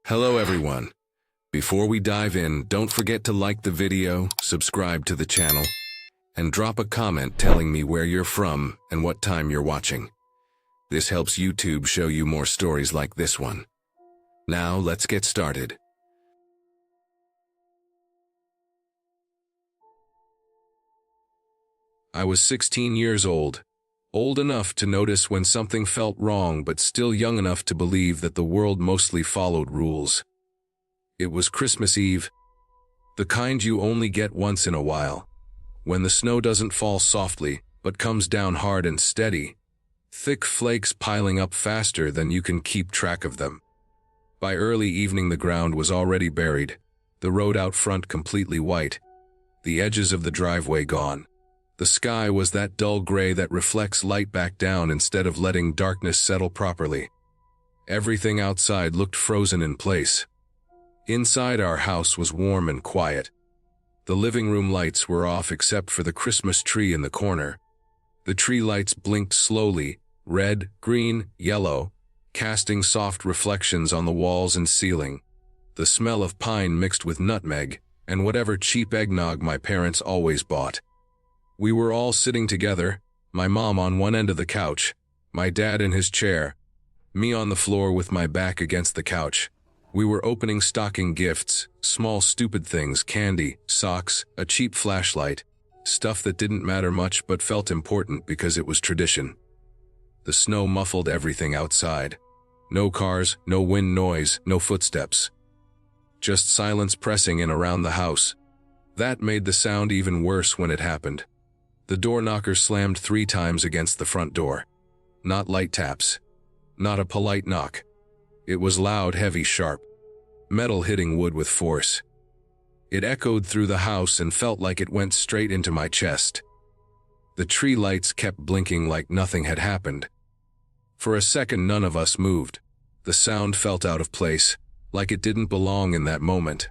Hello everyone. Before we dive in, don't forget to like the video, subscribe to the channel, and drop a comment telling me where you're from and what time you're watching. This helps YouTube show you more stories like this one. Now let's get started. I was 16 years old enough to notice when something felt wrong but still young enough to believe that the world mostly followed rules. It was Christmas Eve, the kind you only get once in a while, when the snow doesn't fall softly but comes down hard and steady, thick flakes piling up faster than you can keep track of them. By early evening the ground was already buried, the road out front completely white, the edges of the driveway gone. The sky was that dull gray that reflects light back down instead of letting darkness settle properly. Everything outside looked frozen in place. Inside our house was warm and quiet. The living room lights were off except for the Christmas tree in the corner. The tree lights blinked slowly, red, green, yellow, casting soft reflections on the walls and ceiling. The smell of pine mixed with nutmeg and whatever cheap eggnog my parents always bought. We were all sitting together, my mom on one end of the couch, my dad in his chair, me on the floor with my back against the couch. We were opening stocking gifts, small stupid things, candy, socks, a cheap flashlight, stuff that didn't matter much but felt important because it was tradition. The snow muffled everything outside. No cars, no wind noise, no footsteps. Just silence pressing in around the house. That made the sound even worse when it happened. The door knocker slammed 3 times against the front door. Not light taps. Not a polite knock. It was loud, heavy, sharp. Metal hitting wood with force. It echoed through the house and felt like it went straight into my chest. The tree lights kept blinking like nothing had happened. For a second none of us moved. The sound felt out of place, like it didn't belong in that moment.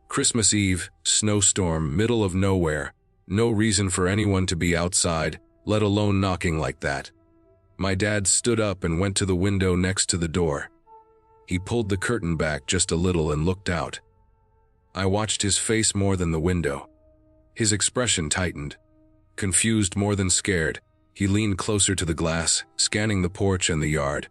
Christmas Eve, snowstorm, middle of nowhere. No reason for anyone to be outside, let alone knocking like that. My dad stood up and went to the window next to the door. He pulled the curtain back just a little and looked out. I watched his face more than the window. His expression tightened. Confused more than scared, he leaned closer to the glass, scanning the porch and the yard.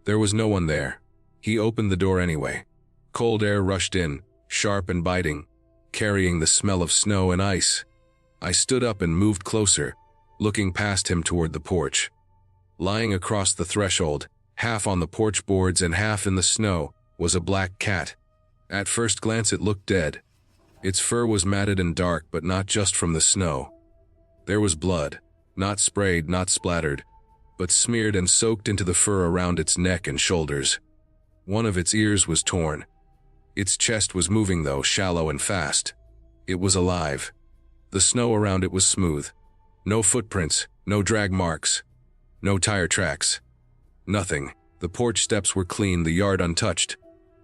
There was no one there. He opened the door anyway. Cold air rushed in, sharp and biting, carrying the smell of snow and ice. I stood up and moved closer, looking past him toward the porch. Lying across the threshold, half on the porch boards and half in the snow, was a black cat. At first glance it looked dead. Its fur was matted and dark, but not just from the snow. There was blood, not sprayed, not splattered, but smeared and soaked into the fur around its neck and shoulders. One of its ears was torn. Its chest was moving though, shallow and fast. It was alive. The snow around it was smooth. No footprints, no drag marks, no tire tracks. Nothing. The porch steps were clean, the yard untouched.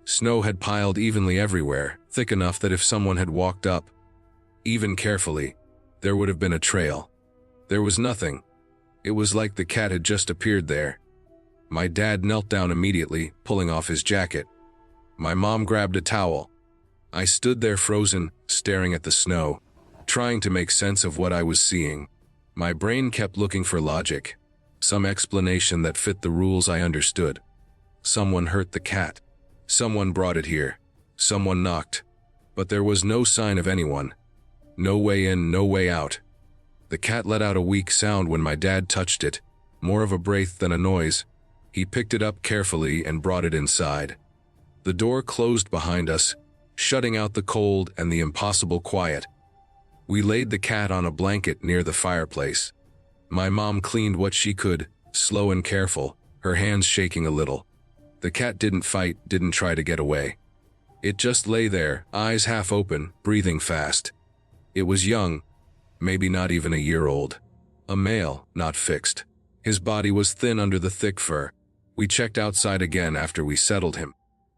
Snow had piled evenly everywhere, thick enough that if someone had walked up, even carefully, there would have been a trail. There was nothing. It was like the cat had just appeared there. My dad knelt down immediately, pulling off his jacket. My mom grabbed a towel. I stood there frozen, staring at the snow, trying to make sense of what I was seeing. My brain kept looking for logic, some explanation that fit the rules I understood. Someone hurt the cat. Someone brought it here. Someone knocked. But there was no sign of anyone. No way in, no way out. The cat let out a weak sound when my dad touched it, more of a breath than a noise. He picked it up carefully and brought it inside. The door closed behind us, shutting out the cold and the impossible quiet. We laid the cat on a blanket near the fireplace. My mom cleaned what she could, slow and careful, her hands shaking a little. The cat didn't fight, didn't try to get away. It just lay there, eyes half open, breathing fast. It was young, maybe not even a year old. A male, not fixed. His body was thin under the thick fur. We checked outside again after we settled him,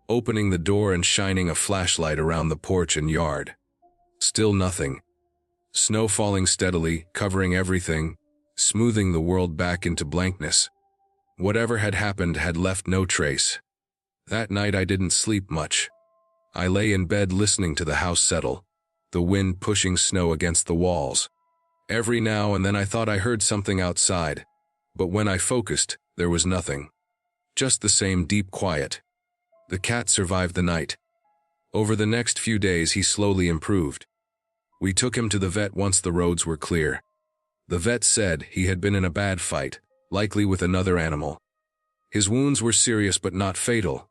opening the door and shining a flashlight around the porch and yard. Still nothing. Snow falling steadily, covering everything, smoothing the world back into blankness. Whatever had happened had left no trace. That night I didn't sleep much. I lay in bed listening to the house settle, the wind pushing snow against the walls. Every now and then I thought I heard something outside, but when I focused, there was nothing. Just the same deep quiet. The cat survived the night. Over the next few days he slowly improved. We took him to the vet once the roads were clear. The vet said he had been in a bad fight, likely with another animal. His wounds were serious but not fatal.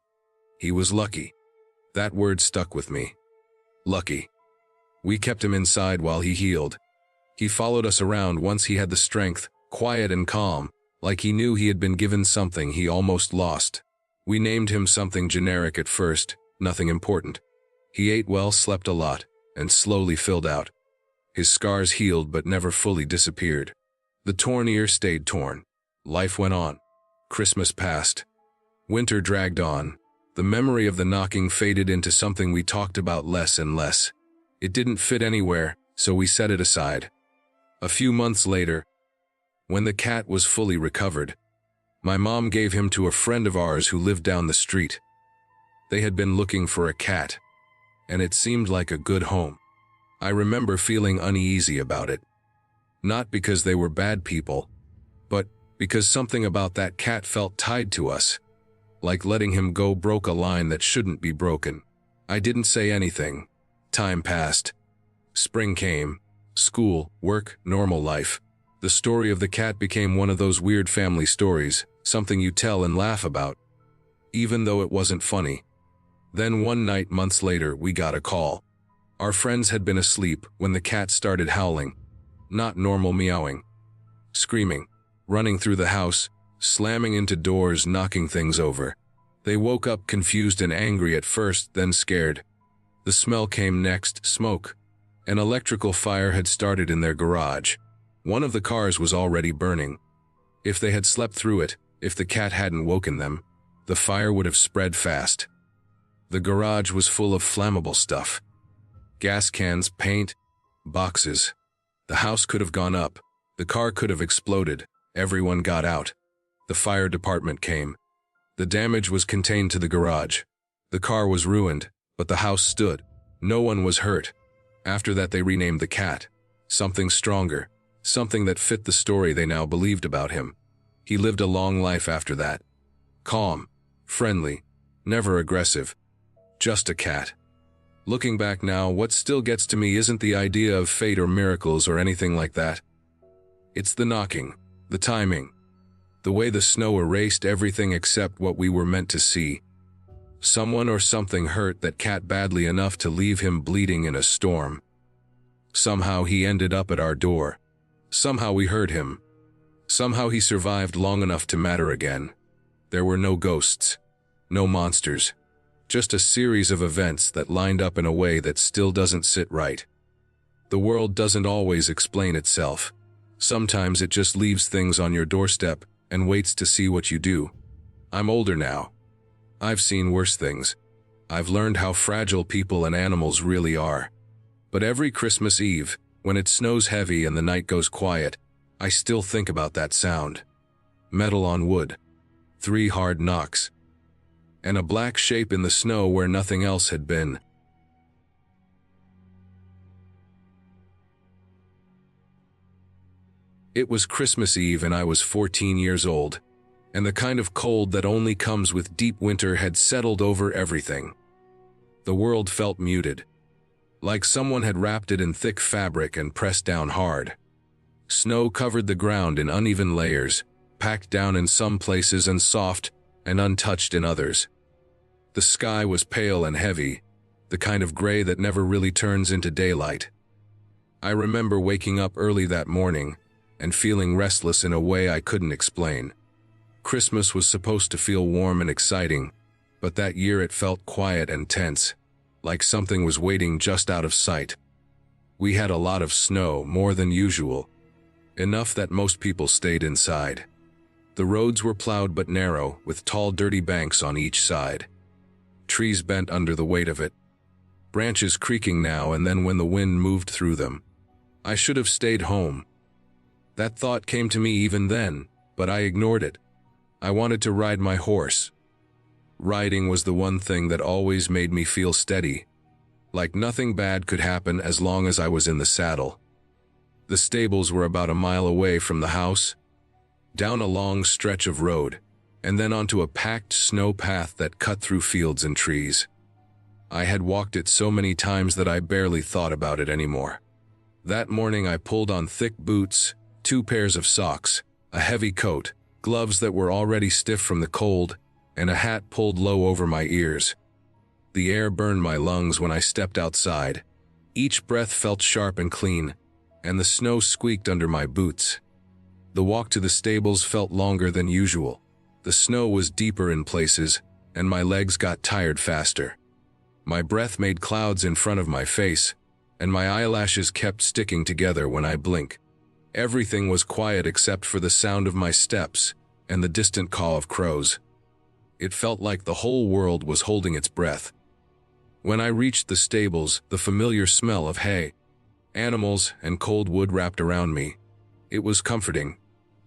He was lucky. That word stuck with me. Lucky. We kept him inside while he healed. He followed us around once he had the strength, quiet and calm, like he knew he had been given something he almost lost. We named him something generic at first, nothing important. He ate well, slept a lot, and slowly filled out. His scars healed but never fully disappeared. The torn ear stayed torn. Life went on. Christmas passed. Winter dragged on. The memory of the knocking faded into something we talked about less and less. It didn't fit anywhere, so we set it aside. A few months later, when the cat was fully recovered, my mom gave him to a friend of ours who lived down the street. They had been looking for a cat, and it seemed like a good home. I remember feeling uneasy about it. Not because they were bad people, but because something about that cat felt tied to us. Like letting him go broke a line that shouldn't be broken. I didn't say anything. Time passed. Spring came. School, work, normal life. The story of the cat became one of those weird family stories, something you tell and laugh about, even though it wasn't funny. Then one night, months later, we got a call. Our friends had been asleep when the cat started howling. Not normal meowing. Screaming. Running through the house, slamming into doors, knocking things over. They woke up confused and angry at first, then scared. The smell came next, smoke. An electrical fire had started in their garage. One of the cars was already burning. If they had slept through it, if the cat hadn't woken them, the fire would have spread fast. The garage was full of flammable stuff. Gas cans, paint, boxes. The house could have gone up. The car could have exploded. Everyone got out. The fire department came. The damage was contained to the garage. The car was ruined, but the house stood. No one was hurt. After that they renamed the cat. Something stronger. Something that fit the story they now believed about him. He lived a long life after that. Calm. Friendly. Never aggressive. Just a cat. Looking back now, what still gets to me isn't the idea of fate or miracles or anything like that. It's the knocking. The timing. The way the snow erased everything except what we were meant to see. Someone or something hurt that cat badly enough to leave him bleeding in a storm. Somehow he ended up at our door. Somehow we heard him. Somehow he survived long enough to matter again. There were no ghosts. No monsters. Just a series of events that lined up in a way that still doesn't sit right. The world doesn't always explain itself. Sometimes it just leaves things on your doorstep and waits to see what you do. I'm older now. I've seen worse things. I've learned how fragile people and animals really are. But every Christmas Eve, when it snows heavy and the night goes quiet, I still think about that sound. Metal on wood. 3 hard knocks. And a black shape in the snow where nothing else had been. It was Christmas Eve and I was 14 years old, and the kind of cold that only comes with deep winter had settled over everything. The world felt muted, like someone had wrapped it in thick fabric and pressed down hard. Snow covered the ground in uneven layers, packed down in some places and soft and untouched in others. The sky was pale and heavy, the kind of gray that never really turns into daylight. I remember waking up early that morning and feeling restless in a way I couldn't explain. Christmas was supposed to feel warm and exciting, but that year it felt quiet and tense, like something was waiting just out of sight. We had a lot of snow, more than usual, enough that most people stayed inside. The roads were plowed but narrow, with tall dirty banks on each side. Trees bent under the weight of it, branches creaking now and then when the wind moved through them. I should have stayed home. That thought came to me even then, but I ignored it. I wanted to ride my horse. Riding was the one thing that always made me feel steady, like nothing bad could happen as long as I was in the saddle. The stables were about a mile away from the house, down a long stretch of road, and then onto a packed snow path that cut through fields and trees. I had walked it so many times that I barely thought about it anymore. That morning I pulled on thick boots, 2 pairs of socks, a heavy coat, gloves that were already stiff from the cold, and a hat pulled low over my ears. The air burned my lungs when I stepped outside. Each breath felt sharp and clean, and the snow squeaked under my boots. The walk to the stables felt longer than usual. The snow was deeper in places, and my legs got tired faster. My breath made clouds in front of my face, and my eyelashes kept sticking together when I blinked. Everything was quiet except for the sound of my steps and the distant caw of crows. It felt like the whole world was holding its breath. When I reached the stables, the familiar smell of hay, animals, and cold wood wrapped around me. It was comforting.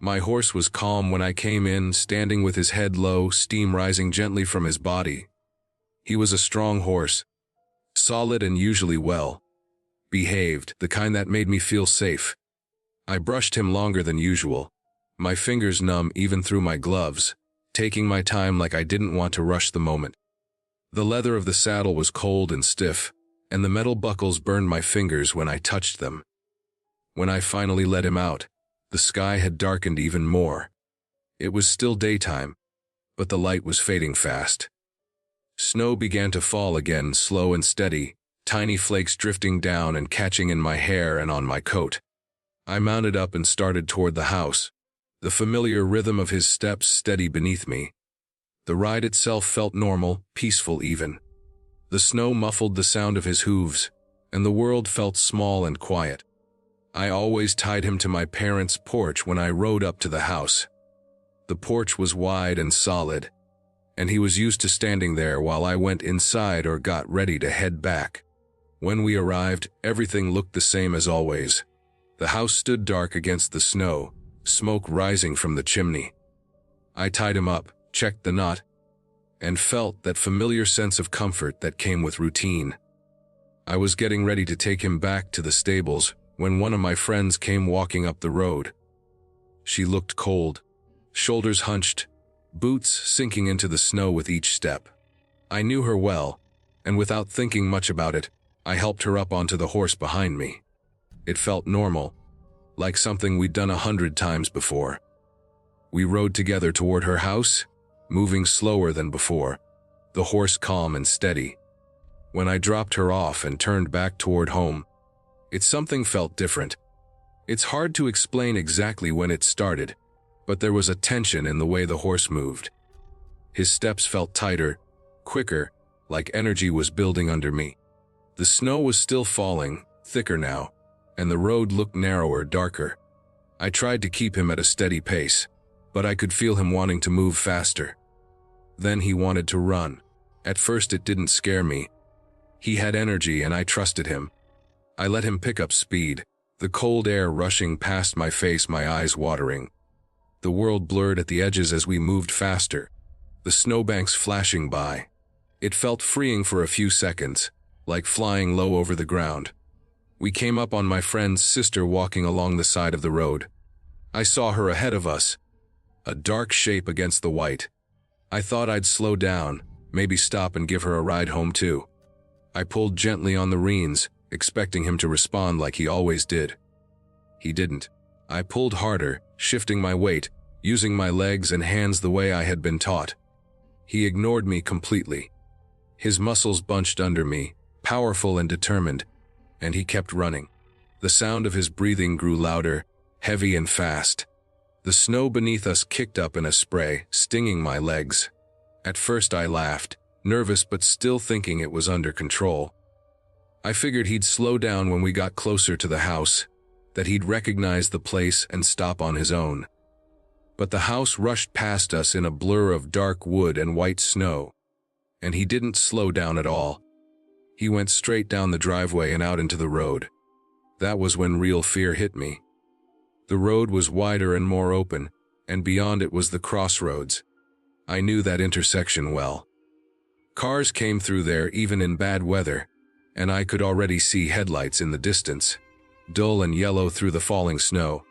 My horse was calm when I came in, standing with his head low, steam rising gently from his body. He was a strong horse, solid and usually well behaved, the kind that made me feel safe. I brushed him longer than usual, my fingers numb even through my gloves, taking my time like I didn't want to rush the moment. The leather of the saddle was cold and stiff, and the metal buckles burned my fingers when I touched them. When I finally let him out, the sky had darkened even more. It was still daytime, but the light was fading fast. Snow began to fall again, slow and steady, tiny flakes drifting down and catching in my hair and on my coat. I mounted up and started toward the house, the familiar rhythm of his steps steady beneath me. The ride itself felt normal, peaceful even. The snow muffled the sound of his hooves, and the world felt small and quiet. I always tied him to my parents' porch when I rode up to the house. The porch was wide and solid, and he was used to standing there while I went inside or got ready to head back. When we arrived, everything looked the same as always. The house stood dark against the snow, smoke rising from the chimney. I tied him up, checked the knot, and felt that familiar sense of comfort that came with routine. I was getting ready to take him back to the stables when one of my friends came walking up the road. She looked cold, shoulders hunched, boots sinking into the snow with each step. I knew her well, and without thinking much about it, I helped her up onto the horse behind me. It felt normal, like something we'd done 100 times before. We rode together toward her house, moving slower than before, the horse calm and steady. When I dropped her off and turned back toward home, something felt different. It's hard to explain exactly when it started, but there was a tension in the way the horse moved. His steps felt tighter, quicker, like energy was building under me. The snow was still falling, thicker now, and the road looked narrower, darker. I tried to keep him at a steady pace, but I could feel him wanting to move faster. Then he wanted to run. At first it didn't scare me. He had energy and I trusted him. I let him pick up speed, the cold air rushing past my face, my eyes watering. The world blurred at the edges as we moved faster, the snowbanks flashing by. It felt freeing for a few seconds, like flying low over the ground. We came up on my friend's sister walking along the side of the road. I saw her ahead of us, a dark shape against the white. I thought I'd slow down, maybe stop and give her a ride home too. I pulled gently on the reins, expecting him to respond like he always did. He didn't. I pulled harder, shifting my weight, using my legs and hands the way I had been taught. He ignored me completely. His muscles bunched under me, powerful and determined, and he kept running. The sound of his breathing grew louder, heavy and fast. The snow beneath us kicked up in a spray, stinging my legs. At first I laughed, nervous but still thinking it was under control. I figured he'd slow down when we got closer to the house, that he'd recognize the place and stop on his own. But the house rushed past us in a blur of dark wood and white snow, and he didn't slow down at all. He went straight down the driveway and out into the road. That was when real fear hit me. The road was wider and more open, and beyond it was the crossroads. I knew that intersection well. Cars came through there even in bad weather, and I could already see headlights in the distance, dull and yellow through the falling snow.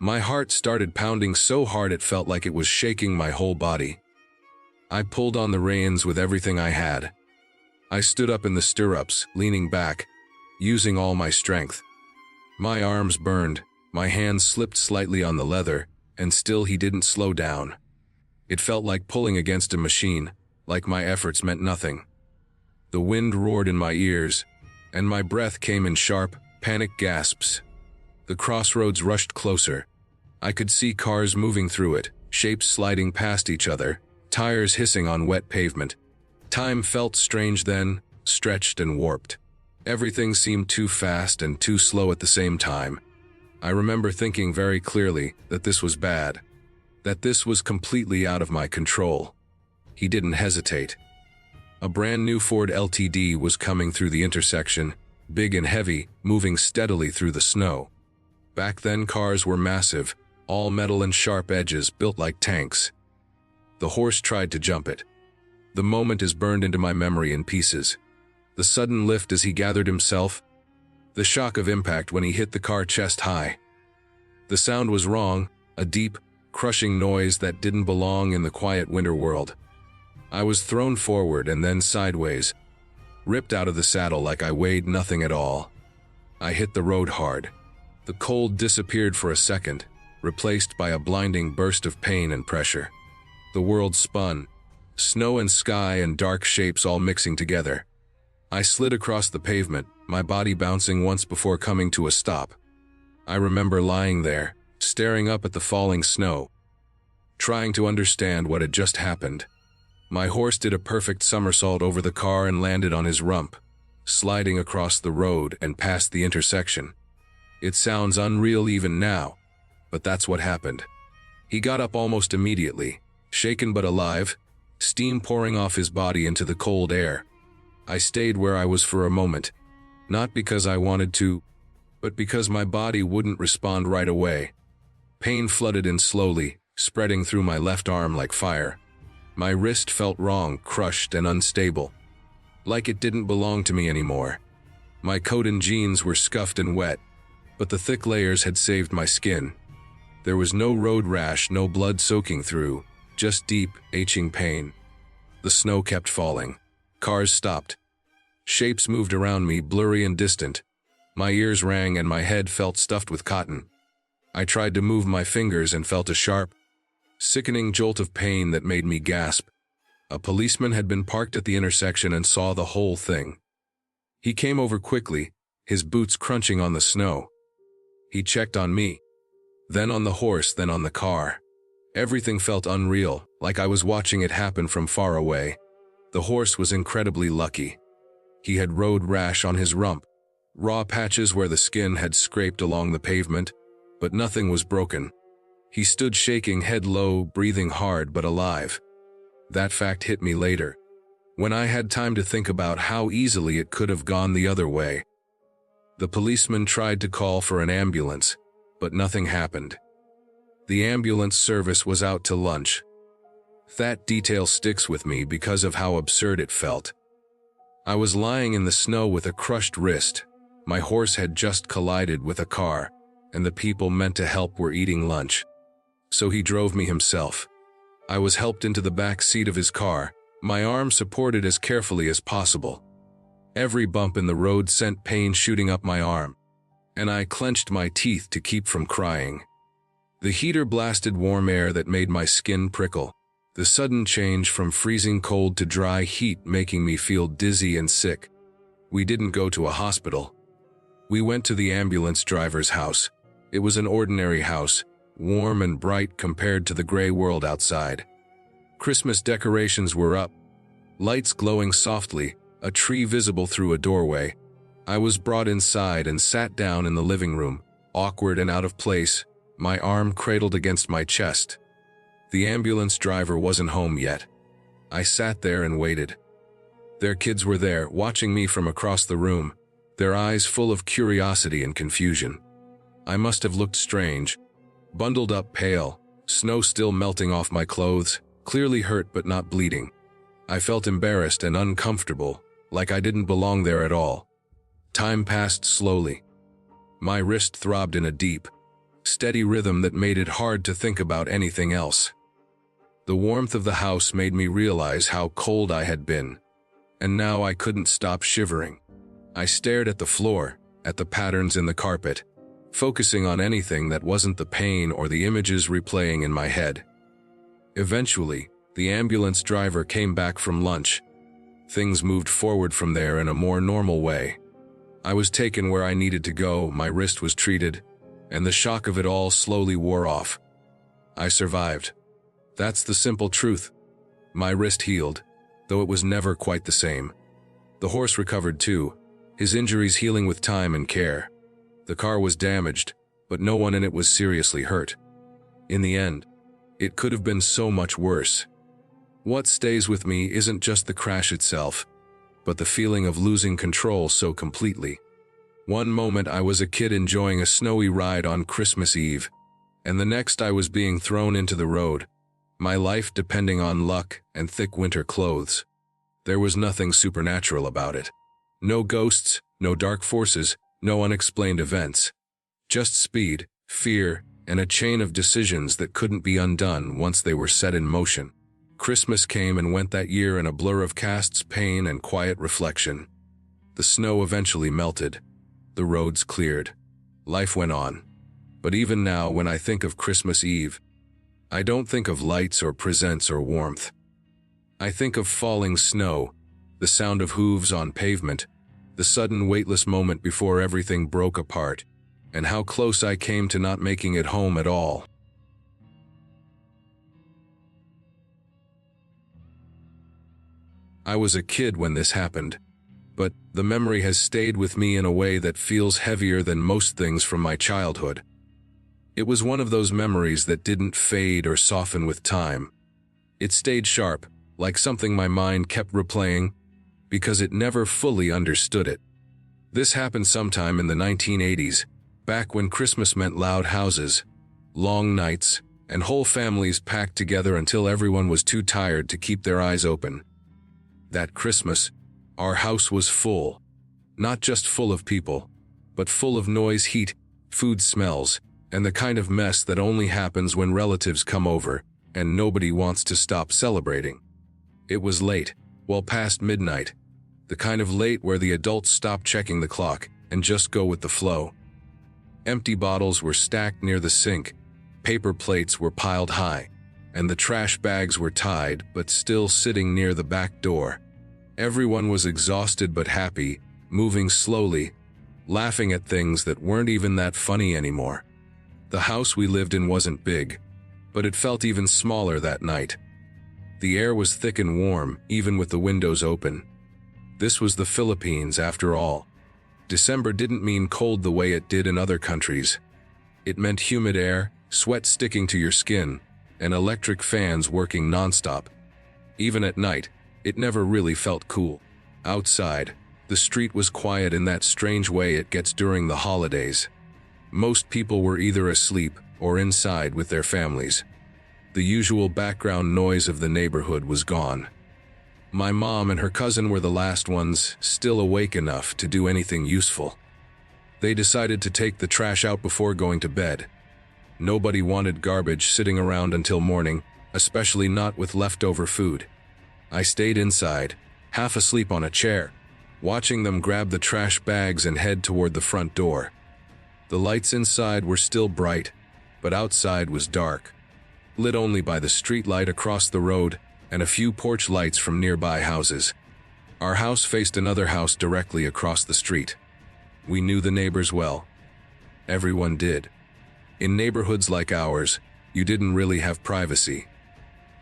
My heart started pounding so hard it felt like it was shaking my whole body. I pulled on the reins with everything I had. I stood up in the stirrups, leaning back, using all my strength. My arms burned, my hands slipped slightly on the leather, and still he didn't slow down. It felt like pulling against a machine, like my efforts meant nothing. The wind roared in my ears, and my breath came in sharp, panic gasps. The crossroads rushed closer. I could see cars moving through it, shapes sliding past each other, tires hissing on wet pavement. Time felt strange then, stretched and warped. Everything seemed too fast and too slow at the same time. I remember thinking very clearly that this was bad, that this was completely out of my control. He didn't hesitate. A brand new Ford LTD was coming through the intersection, big and heavy, moving steadily through the snow. Back then cars were massive, all metal and sharp edges built like tanks. The horse tried to jump it. The moment is burned into my memory in pieces. The sudden lift as he gathered himself, the shock of impact when he hit the car chest high. The sound was wrong, a deep, crushing noise that didn't belong in the quiet winter world. I was thrown forward and then sideways, ripped out of the saddle like I weighed nothing at all. I hit the road hard. The cold disappeared for a second, replaced by a blinding burst of pain and pressure. The world spun, snow and sky and dark shapes all mixing together. I slid across the pavement, my body bouncing once before coming to a stop. I remember lying there, staring up at the falling snow, trying to understand what had just happened. My horse did a perfect somersault over the car and landed on his rump, sliding across the road and past the intersection. It sounds unreal even now, but that's what happened. He got up almost immediately, shaken but alive, steam pouring off his body into the cold air. I stayed where I was for a moment, not because I wanted to, but because my body wouldn't respond right away. Pain flooded in slowly, spreading through my left arm like fire. My wrist felt wrong, crushed and unstable, like it didn't belong to me anymore. My coat and jeans were scuffed and wet, but the thick layers had saved my skin. There was no road rash, no blood soaking through, just deep, aching pain. The snow kept falling. Cars stopped. Shapes moved around me, blurry and distant. My ears rang and my head felt stuffed with cotton. I tried to move my fingers and felt a sharp, sickening jolt of pain that made me gasp. A policeman had been parked at the intersection and saw the whole thing. He came over quickly, his boots crunching on the snow. He checked on me, then on the horse, then on the car. Everything felt unreal, like I was watching it happen from far away. The horse was incredibly lucky. He had road rash on his rump, raw patches where the skin had scraped along the pavement, but nothing was broken. He stood shaking, head low, breathing hard but alive. That fact hit me later, when I had time to think about how easily it could have gone the other way. The policeman tried to call for an ambulance, but nothing happened. The ambulance service was out to lunch. That detail sticks with me because of how absurd it felt. I was lying in the snow with a crushed wrist. My horse had just collided with a car, and the people meant to help were eating lunch. So he drove me himself. I was helped into the back seat of his car, my arm supported as carefully as possible. Every bump in the road sent pain shooting up my arm, and I clenched my teeth to keep from crying. The heater blasted warm air that made my skin prickle, the sudden change from freezing cold to dry heat making me feel dizzy and sick. We didn't go to a hospital. We went to the ambulance driver's house. It was an ordinary house, warm and bright compared to the gray world outside. Christmas decorations were up, lights glowing softly, a tree visible through a doorway. I was brought inside and sat down in the living room, awkward and out of place, my arm cradled against my chest. The ambulance driver wasn't home yet. I sat there and waited. Their kids were there, watching me from across the room, their eyes full of curiosity and confusion. I must have looked strange, bundled up, pale, snow still melting off my clothes, clearly hurt but not bleeding. I felt embarrassed and uncomfortable, like I didn't belong there at all. Time passed slowly. My wrist throbbed in a deep, steady rhythm that made it hard to think about anything else. The warmth of the house made me realize how cold I had been, and now I couldn't stop shivering. I stared at the floor, at the patterns in the carpet, focusing on anything that wasn't the pain or the images replaying in my head. Eventually, the ambulance driver came back from lunch. Things moved forward from there in a more normal way. I was taken where I needed to go, my wrist was treated, and the shock of it all slowly wore off. I survived. That's the simple truth. My wrist healed, though it was never quite the same. The horse recovered too, his injuries healing with time and care. The car was damaged, but no one in it was seriously hurt. In the end, it could have been so much worse. What stays with me isn't just the crash itself, but the feeling of losing control so completely. One moment I was a kid enjoying a snowy ride on Christmas Eve, and the next I was being thrown into the road, my life depending on luck and thick winter clothes. There was nothing supernatural about it. No ghosts, no dark forces, no unexplained events. Just speed, fear, and a chain of decisions that couldn't be undone once they were set in motion. Christmas came and went that year in a blur of casts, pain, and quiet reflection. The snow eventually melted. The roads cleared. Life went on. But even now, when I think of Christmas Eve, I don't think of lights or presents or warmth. I think of falling snow, the sound of hooves on pavement, the sudden weightless moment before everything broke apart, and how close I came to not making it home at all. I was a kid when this happened, but the memory has stayed with me in a way that feels heavier than most things from my childhood. It was one of those memories that didn't fade or soften with time. It stayed sharp, like something my mind kept replaying, because it never fully understood it. This happened sometime in the 1980s, back when Christmas meant loud houses, long nights, and whole families packed together until everyone was too tired to keep their eyes open. That Christmas, our house was full. Not just full of people, but full of noise, heat, food smells, and the kind of mess that only happens when relatives come over and nobody wants to stop celebrating. It was late, well past midnight, the kind of late where the adults stop checking the clock and just go with the flow. Empty bottles were stacked near the sink, paper plates were piled high, and the trash bags were tied but still sitting near the back door. Everyone was exhausted but happy, moving slowly, laughing at things that weren't even that funny anymore. The house we lived in wasn't big, but it felt even smaller that night. The air was thick and warm, even with the windows open. This was the Philippines, after all. December didn't mean cold the way it did in other countries. It meant humid air, sweat sticking to your skin, and electric fans working nonstop. Even at night, it never really felt cool. Outside, the street was quiet in that strange way it gets during the holidays. Most people were either asleep or inside with their families. The usual background noise of the neighborhood was gone. My mom and her cousin were the last ones still awake enough to do anything useful. They decided to take the trash out before going to bed. Nobody wanted garbage sitting around until morning, especially not with leftover food. I stayed inside, half asleep on a chair, watching them grab the trash bags and head toward the front door. The lights inside were still bright, but outside was dark, lit only by the street light across the road and a few porch lights from nearby houses. Our house faced another house directly across the street. We knew the neighbors well. Everyone did. In neighborhoods like ours, you didn't really have privacy.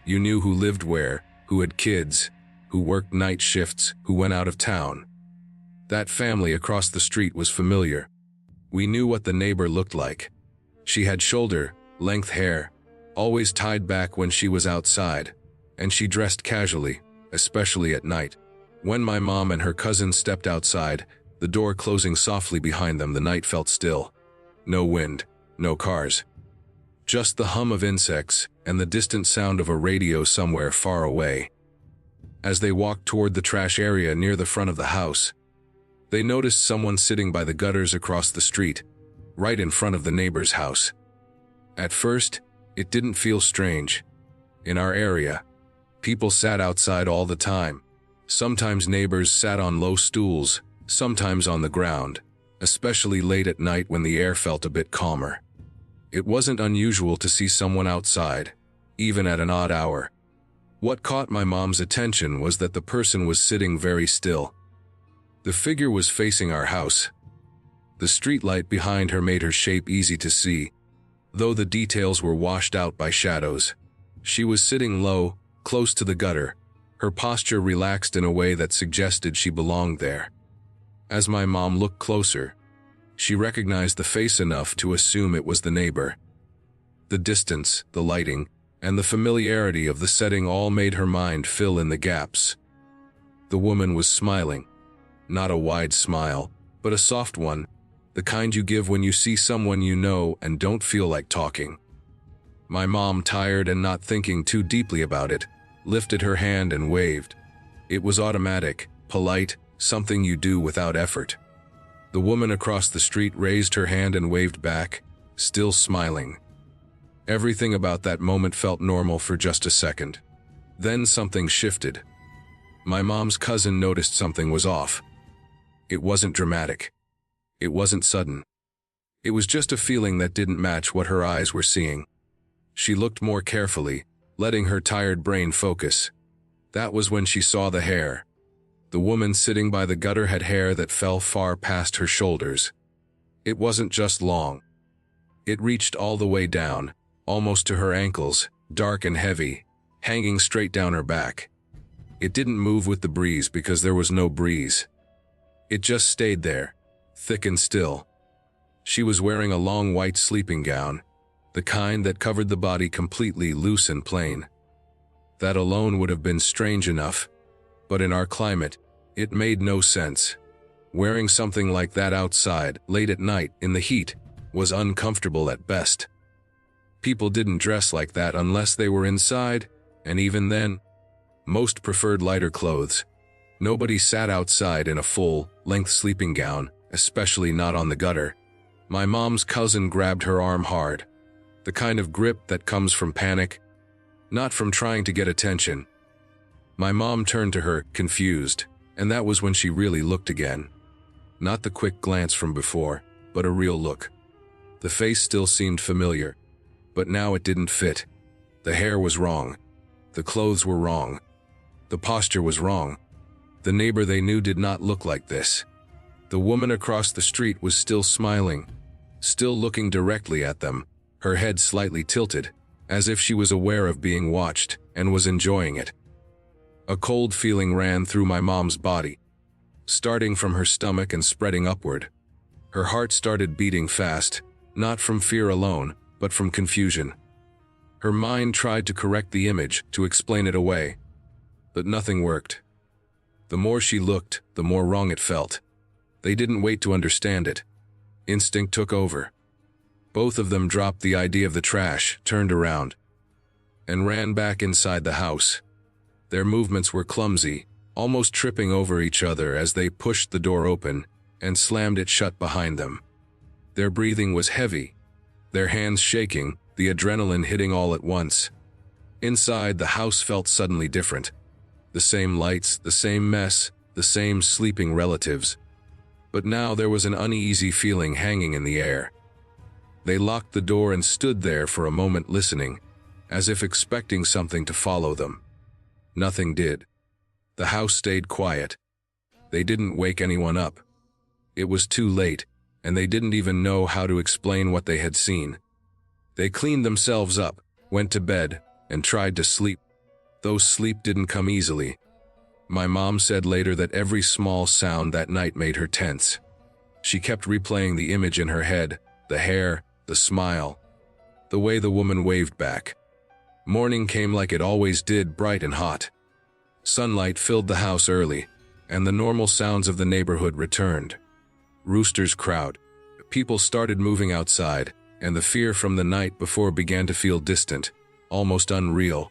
You knew who lived where, who had kids, who worked night shifts, who went out of town. That family across the street was familiar. We knew what the neighbor looked like. She had shoulder-length hair, always tied back when she was outside, and she dressed casually, especially at night. When my mom and her cousin stepped outside, the door closing softly behind them, the night felt still. No wind, no cars. Just the hum of insects and the distant sound of a radio somewhere far away. As they walked toward the trash area near the front of the house, they noticed someone sitting by the gutters across the street, right in front of the neighbor's house. At first, it didn't feel strange. In our area, people sat outside all the time. Sometimes neighbors sat on low stools, sometimes on the ground, especially late at night when the air felt a bit calmer. It wasn't unusual to see someone outside, even at an odd hour. What caught my mom's attention was that the person was sitting very still. The figure was facing our house. The streetlight behind her made her shape easy to see, though the details were washed out by shadows. She was sitting low, close to the gutter, her posture relaxed in a way that suggested she belonged there. As my mom looked closer, she recognized the face enough to assume it was the neighbor. The distance, the lighting, and the familiarity of the setting all made her mind fill in the gaps. The woman was smiling. Not a wide smile, but a soft one, the kind you give when you see someone you know and don't feel like talking. My mom, tired and not thinking too deeply about it, lifted her hand and waved. It was automatic, polite, something you do without effort. The woman across the street raised her hand and waved back, still smiling. Everything about that moment felt normal for just a second. Then something shifted. My mom's cousin noticed something was off. It wasn't dramatic. It wasn't sudden. It was just a feeling that didn't match what her eyes were seeing. She looked more carefully, letting her tired brain focus. That was when she saw the hair. The woman sitting by the gutter had hair that fell far past her shoulders. It wasn't just long. It reached all the way down, almost to her ankles, dark and heavy, hanging straight down her back. It didn't move with the breeze because there was no breeze. It just stayed there, thick and still. She was wearing a long white sleeping gown, the kind that covered the body completely, loose and plain. That alone would have been strange enough, but in our climate, it made no sense. Wearing something like that outside, late at night, in the heat, was uncomfortable at best. People didn't dress like that unless they were inside, and even then, most preferred lighter clothes. Nobody sat outside in a full-length sleeping gown, especially not on the gutter. My mom's cousin grabbed her arm hard, the kind of grip that comes from panic, not from trying to get attention. My mom turned to her, confused, and that was when she really looked again. Not the quick glance from before, but a real look. The face still seemed familiar, but now it didn't fit. The hair was wrong. The clothes were wrong. The posture was wrong. The neighbor they knew did not look like this. The woman across the street was still smiling, still looking directly at them, her head slightly tilted, as if she was aware of being watched and was enjoying it. A cold feeling ran through my mom's body, starting from her stomach and spreading upward. Her heart started beating fast, not from fear alone, but from confusion. Her mind tried to correct the image, to explain it away, but nothing worked. The more she looked, the more wrong it felt. They didn't wait to understand it. Instinct took over. Both of them dropped the idea of the trash, turned around, and ran back inside the house. Their movements were clumsy, almost tripping over each other as they pushed the door open and slammed it shut behind them. Their breathing was heavy, their hands shaking, the adrenaline hitting all at once. Inside, the house felt suddenly different. The same lights, the same mess, the same sleeping relatives. But now there was an uneasy feeling hanging in the air. They locked the door and stood there for a moment listening, as if expecting something to follow them. Nothing did. The house stayed quiet. They didn't wake anyone up. It was too late, and they didn't even know how to explain what they had seen. They cleaned themselves up, went to bed, and tried to sleep. Though sleep didn't come easily. My mom said later that every small sound that night made her tense. She kept replaying the image in her head, the hair, the smile, the way the woman waved back. Morning came like it always did, bright and hot. Sunlight filled the house early, and the normal sounds of the neighborhood returned. Roosters crowed. People started moving outside, and the fear from the night before began to feel distant, almost unreal.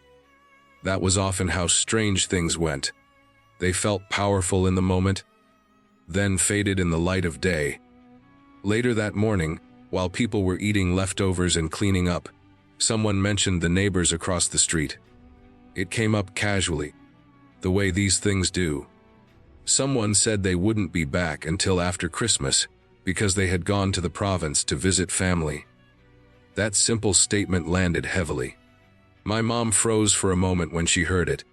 That was often how strange things went. They felt powerful in the moment, then faded in the light of day. Later that morning, while people were eating leftovers and cleaning up, someone mentioned the neighbors across the street. It came up casually, the way these things do. Someone said they wouldn't be back until after Christmas because they had gone to the province to visit family. That simple statement landed heavily. My mom froze for a moment when she heard it.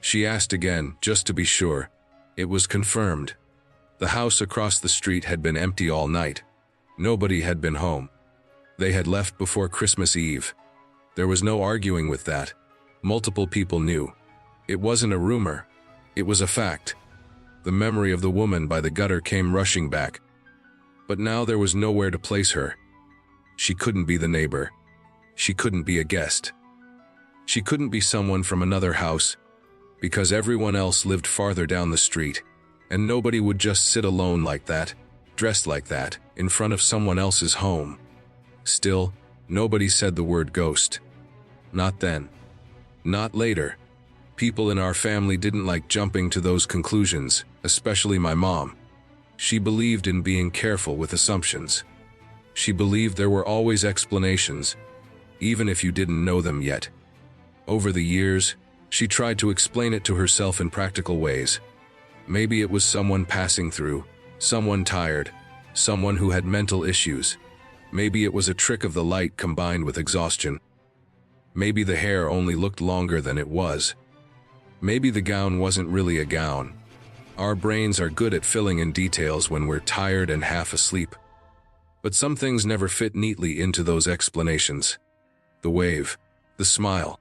She asked again, just to be sure. It was confirmed. The house across the street had been empty all night. Nobody had been home. They had left before Christmas Eve. There was no arguing with that. Multiple people knew. It wasn't a rumor. It was a fact. The memory of the woman by the gutter came rushing back. But now there was nowhere to place her. She couldn't be the neighbor. She couldn't be a guest. She couldn't be someone from another house, because everyone else lived farther down the street, and nobody would just sit alone like that, dressed like that, in front of someone else's home. Still, nobody said the word ghost. Not then. Not later. People in our family didn't like jumping to those conclusions, especially my mom. She believed in being careful with assumptions. She believed there were always explanations, even if you didn't know them yet. Over the years, she tried to explain it to herself in practical ways. Maybe it was someone passing through, someone tired, someone who had mental issues. Maybe it was a trick of the light combined with exhaustion. Maybe the hair only looked longer than it was. Maybe the gown wasn't really a gown. Our brains are good at filling in details when we're tired and half asleep. But some things never fit neatly into those explanations. The wave, the smile,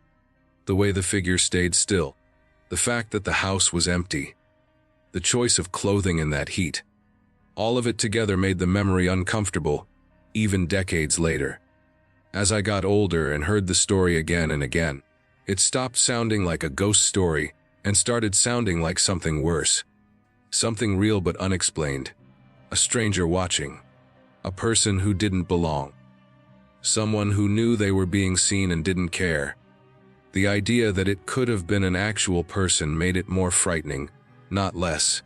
the way the figure stayed still, the fact that the house was empty, the choice of clothing in that heat. All of it together made the memory uncomfortable, even decades later. As I got older and heard the story again and again, it stopped sounding like a ghost story and started sounding like something worse. Something real but unexplained. A stranger watching. A person who didn't belong. Someone who knew they were being seen and didn't care. The idea that it could have been an actual person made it more frightening, not less.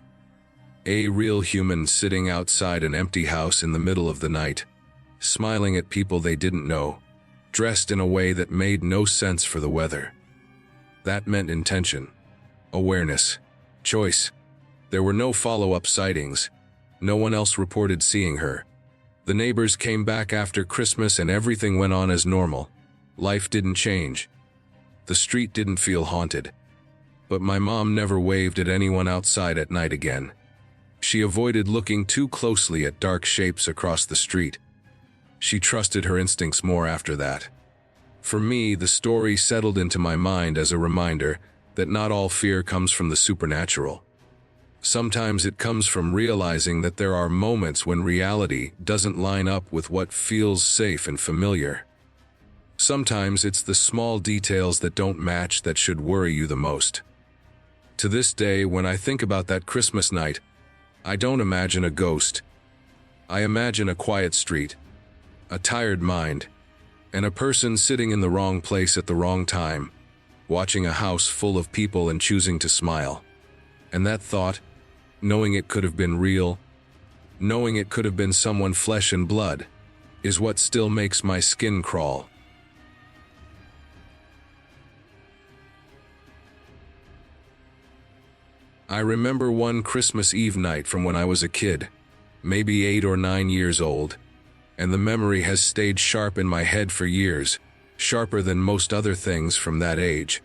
A real human sitting outside an empty house in the middle of the night, smiling at people they didn't know, dressed in a way that made no sense for the weather. That meant intention, awareness, choice. There were no follow-up sightings. No one else reported seeing her. The neighbors came back after Christmas and everything went on as normal. Life didn't change. The street didn't feel haunted. But my mom never waved at anyone outside at night again. She avoided looking too closely at dark shapes across the street. She trusted her instincts more after that. For me, the story settled into my mind as a reminder that not all fear comes from the supernatural. Sometimes it comes from realizing that there are moments when reality doesn't line up with what feels safe and familiar. Sometimes it's the small details that don't match that should worry you the most. To this day, when I think about that Christmas night, I don't imagine a ghost. I imagine a quiet street, a tired mind, and a person sitting in the wrong place at the wrong time, watching a house full of people and choosing to smile. And that thought, knowing it could have been real, knowing it could have been someone flesh and blood, is what still makes my skin crawl. I remember one Christmas Eve night from when I was a kid, maybe 8 or 9 years old, and the memory has stayed sharp in my head for years, sharper than most other things from that age.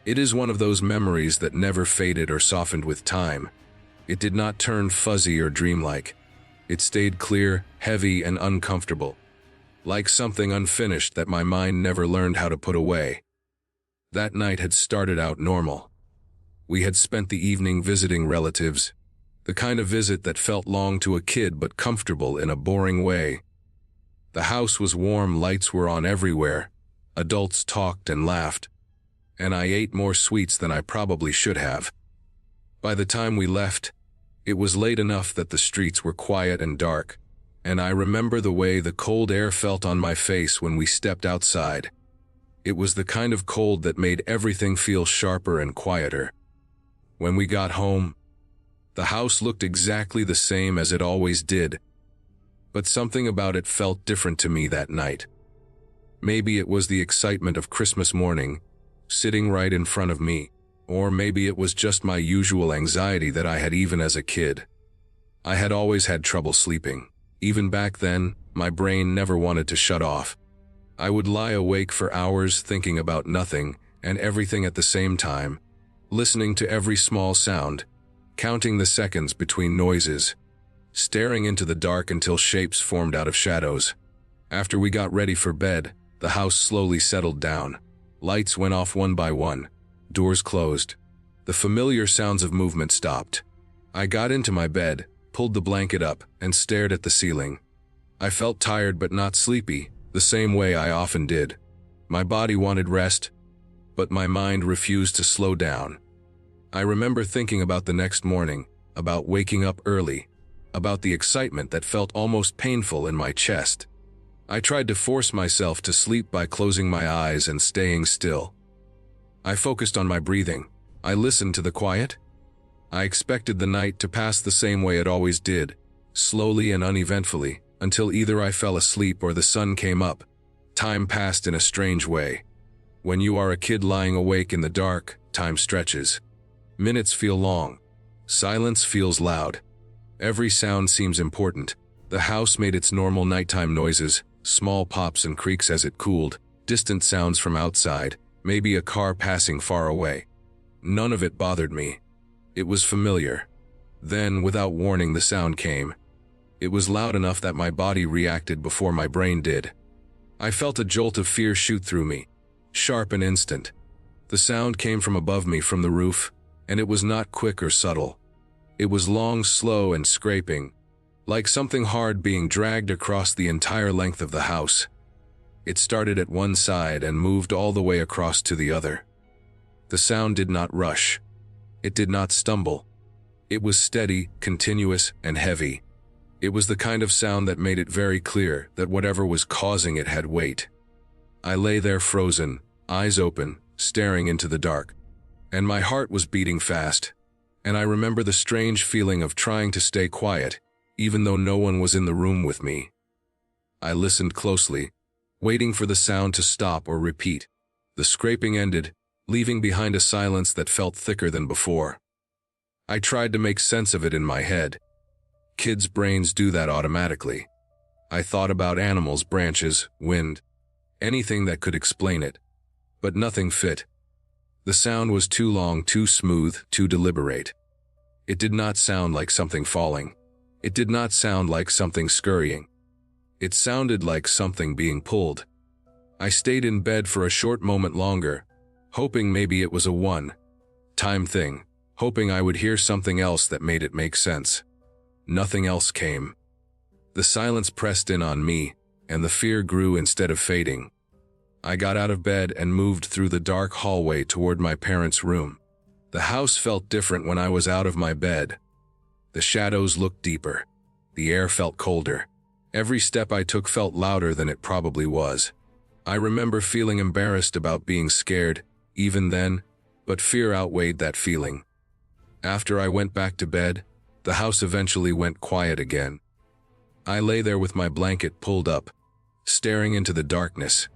It is one of those memories that never faded or softened with time. It did not turn fuzzy or dreamlike. It stayed clear, heavy, and uncomfortable, like something unfinished that my mind never learned how to put away. That night had started out normal. We had spent the evening visiting relatives, the kind of visit that felt long to a kid but comfortable in a boring way. The house was warm, lights were on everywhere, adults talked and laughed, and I ate more sweets than I probably should have. By the time we left, it was late enough that the streets were quiet and dark, and I remember the way the cold air felt on my face when we stepped outside. It was the kind of cold that made everything feel sharper and quieter. When we got home, the house looked exactly the same as it always did, but something about it felt different to me that night. Maybe it was the excitement of Christmas morning, sitting right in front of me, or maybe it was just my usual anxiety that I had even as a kid. I had always had trouble sleeping. Even back then, my brain never wanted to shut off. I would lie awake for hours thinking about nothing and everything at the same time, listening to every small sound, counting the seconds between noises, staring into the dark until shapes formed out of shadows. After we got ready for bed, the house slowly settled down. Lights went off one by one. Doors closed. The familiar sounds of movement stopped. I got into my bed, pulled the blanket up, and stared at the ceiling. I felt tired but not sleepy, the same way I often did. My body wanted rest, but my mind refused to slow down. I remember thinking about the next morning, about waking up early, about the excitement that felt almost painful in my chest. I tried to force myself to sleep by closing my eyes and staying still. I focused on my breathing. I listened to the quiet. I expected the night to pass the same way it always did, slowly and uneventfully, until either I fell asleep or the sun came up. Time passed in a strange way. When you are a kid lying awake in the dark, time stretches. Minutes feel long. Silence feels loud. Every sound seems important. The house made its normal nighttime noises, small pops and creaks as it cooled, distant sounds from outside, maybe a car passing far away. None of it bothered me. It was familiar. Then, without warning, the sound came. It was loud enough that my body reacted before my brain did. I felt a jolt of fear shoot through me, sharp and instant. The sound came from above me from the roof, and it was not quick or subtle. It was long, slow, and scraping, like something hard being dragged across the entire length of the house. It started at one side and moved all the way across to the other. The sound did not rush. It did not stumble. It was steady, continuous, and heavy. It was the kind of sound that made it very clear that whatever was causing it had weight. I lay there frozen, eyes open, staring into the dark. And my heart was beating fast. And I remember the strange feeling of trying to stay quiet, even though no one was in the room with me. I listened closely, waiting for the sound to stop or repeat. The scraping ended, leaving behind a silence that felt thicker than before. I tried to make sense of it in my head. Kids' brains do that automatically. I thought about animals, branches, wind, anything that could explain it. But nothing fit. The sound was too long, too smooth, too deliberate. It did not sound like something falling. It did not sound like something scurrying. It sounded like something being pulled. I stayed in bed for a short moment longer, hoping maybe it was a one-time thing, hoping I would hear something else that made it make sense. Nothing else came. The silence pressed in on me, and the fear grew instead of fading. I got out of bed and moved through the dark hallway toward my parents' room. The house felt different when I was out of my bed. The shadows looked deeper. The air felt colder. Every step I took felt louder than it probably was. I remember feeling embarrassed about being scared, even then, but fear outweighed that feeling. After I went back to bed, the house eventually went quiet again. I lay there with my blanket pulled up, staring into the darkness,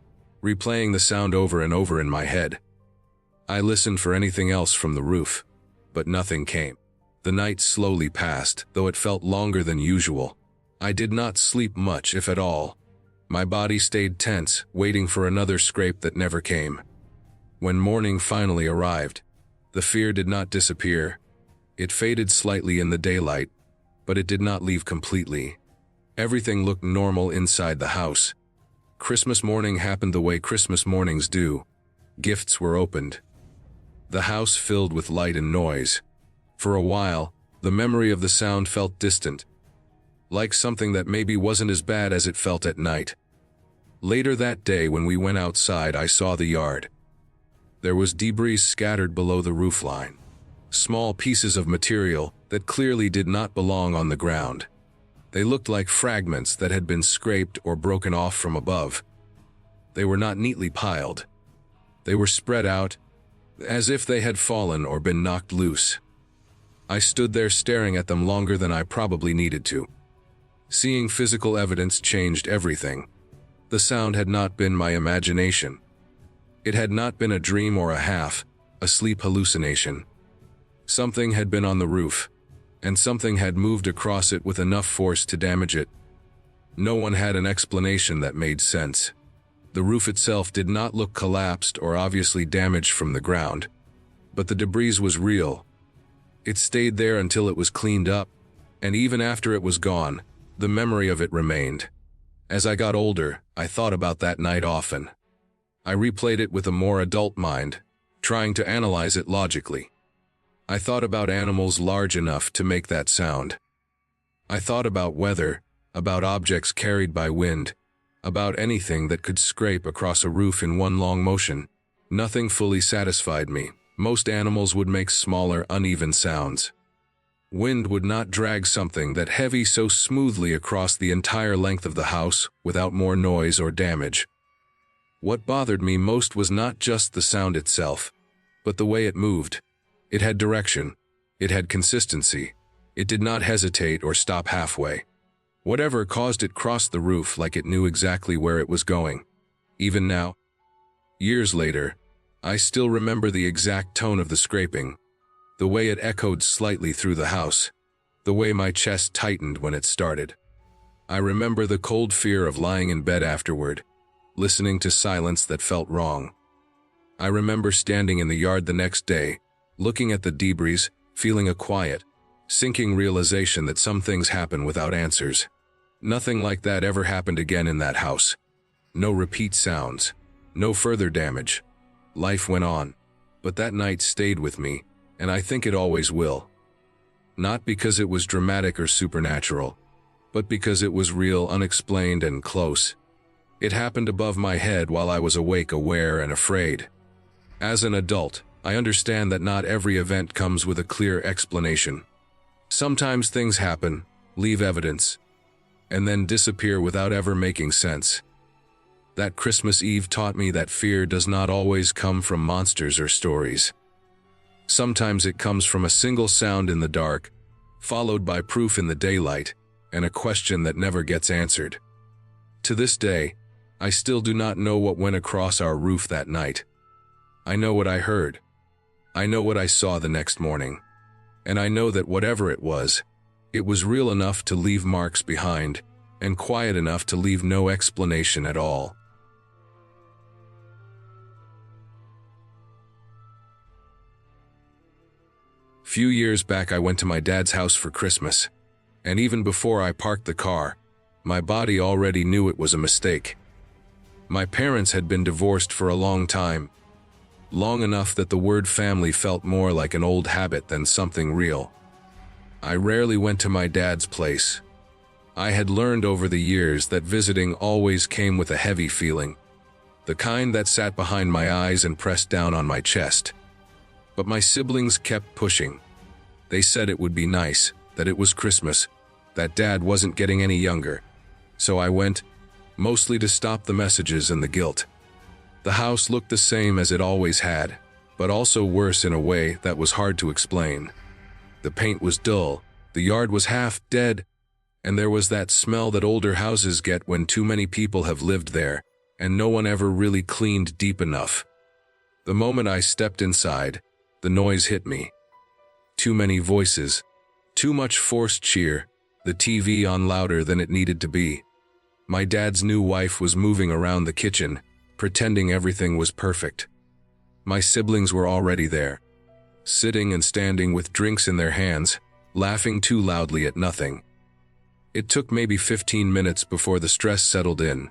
replaying the sound over and over in my head. I listened for anything else from the roof, but nothing came. The night slowly passed, though it felt longer than usual. I did not sleep much, if at all. My body stayed tense, waiting for another scrape that never came. When morning finally arrived, the fear did not disappear. It faded slightly in the daylight, but it did not leave completely. Everything looked normal inside the house. Christmas morning happened the way Christmas mornings do. Gifts were opened. The house filled with light and noise. For a while, the memory of the sound felt distant, like something that maybe wasn't as bad as it felt at night. Later that day, when we went outside, I saw the yard. There was debris scattered below the roofline. Small pieces of material that clearly did not belong on the ground. They looked like fragments that had been scraped or broken off from above. They were not neatly piled. They were spread out, as if they had fallen or been knocked loose. I stood there staring at them longer than I probably needed to. Seeing physical evidence changed everything. The sound had not been my imagination. It had not been a dream or a sleep hallucination. Something had been on the roof, and something had moved across it with enough force to damage it. No one had an explanation that made sense. The roof itself did not look collapsed or obviously damaged from the ground, but the debris was real. It stayed there until it was cleaned up, and even after it was gone, the memory of it remained. As I got older, I thought about that night often. I replayed it with a more adult mind, trying to analyze it logically. I thought about animals large enough to make that sound. I thought about weather, about objects carried by wind, about anything that could scrape across a roof in one long motion. Nothing fully satisfied me. Most animals would make smaller, uneven sounds. Wind would not drag something that heavy so smoothly across the entire length of the house without more noise or damage. What bothered me most was not just the sound itself, but the way it moved. It had direction. It had consistency. It did not hesitate or stop halfway. Whatever caused it crossed the roof like it knew exactly where it was going. Even now, years later, I still remember the exact tone of the scraping, the way it echoed slightly through the house, the way my chest tightened when it started. I remember the cold fear of lying in bed afterward, listening to silence that felt wrong. I remember standing in the yard the next day, looking at the debris, feeling a quiet, sinking realization that some things happen without answers. Nothing like that ever happened again in that house. No repeat sounds, no further damage. Life went on, but that night stayed with me, and I think it always will. Not because it was dramatic or supernatural, but because it was real, unexplained, and close. It happened above my head while I was awake, aware, and afraid. As an adult, I understand that not every event comes with a clear explanation. Sometimes things happen, leave evidence, and then disappear without ever making sense. That Christmas Eve taught me that fear does not always come from monsters or stories. Sometimes it comes from a single sound in the dark, followed by proof in the daylight, and a question that never gets answered. To this day, I still do not know what went across our roof that night. I know what I heard. I know what I saw the next morning. And I know that whatever it was real enough to leave marks behind, and quiet enough to leave no explanation at all. Few years back, I went to my dad's house for Christmas, and even before I parked the car, my body already knew it was a mistake. My parents had been divorced for a long time, long enough that the word family felt more like an old habit than something real. I rarely went to my dad's place. I had learned over the years that visiting always came with a heavy feeling, the kind that sat behind my eyes and pressed down on my chest. But my siblings kept pushing. They said it would be nice, that it was Christmas, that Dad wasn't getting any younger. So I went, mostly to stop the messages and the guilt. The house looked the same as it always had, but also worse in a way that was hard to explain. The paint was dull, the yard was half dead, and there was that smell that older houses get when too many people have lived there, and no one ever really cleaned deep enough. The moment I stepped inside, the noise hit me. Too many voices, too much forced cheer, the TV on louder than it needed to be. My dad's new wife was moving around the kitchen, pretending everything was perfect. My siblings were already there, sitting and standing with drinks in their hands, laughing too loudly at nothing. It took maybe 15 minutes before the stress settled in.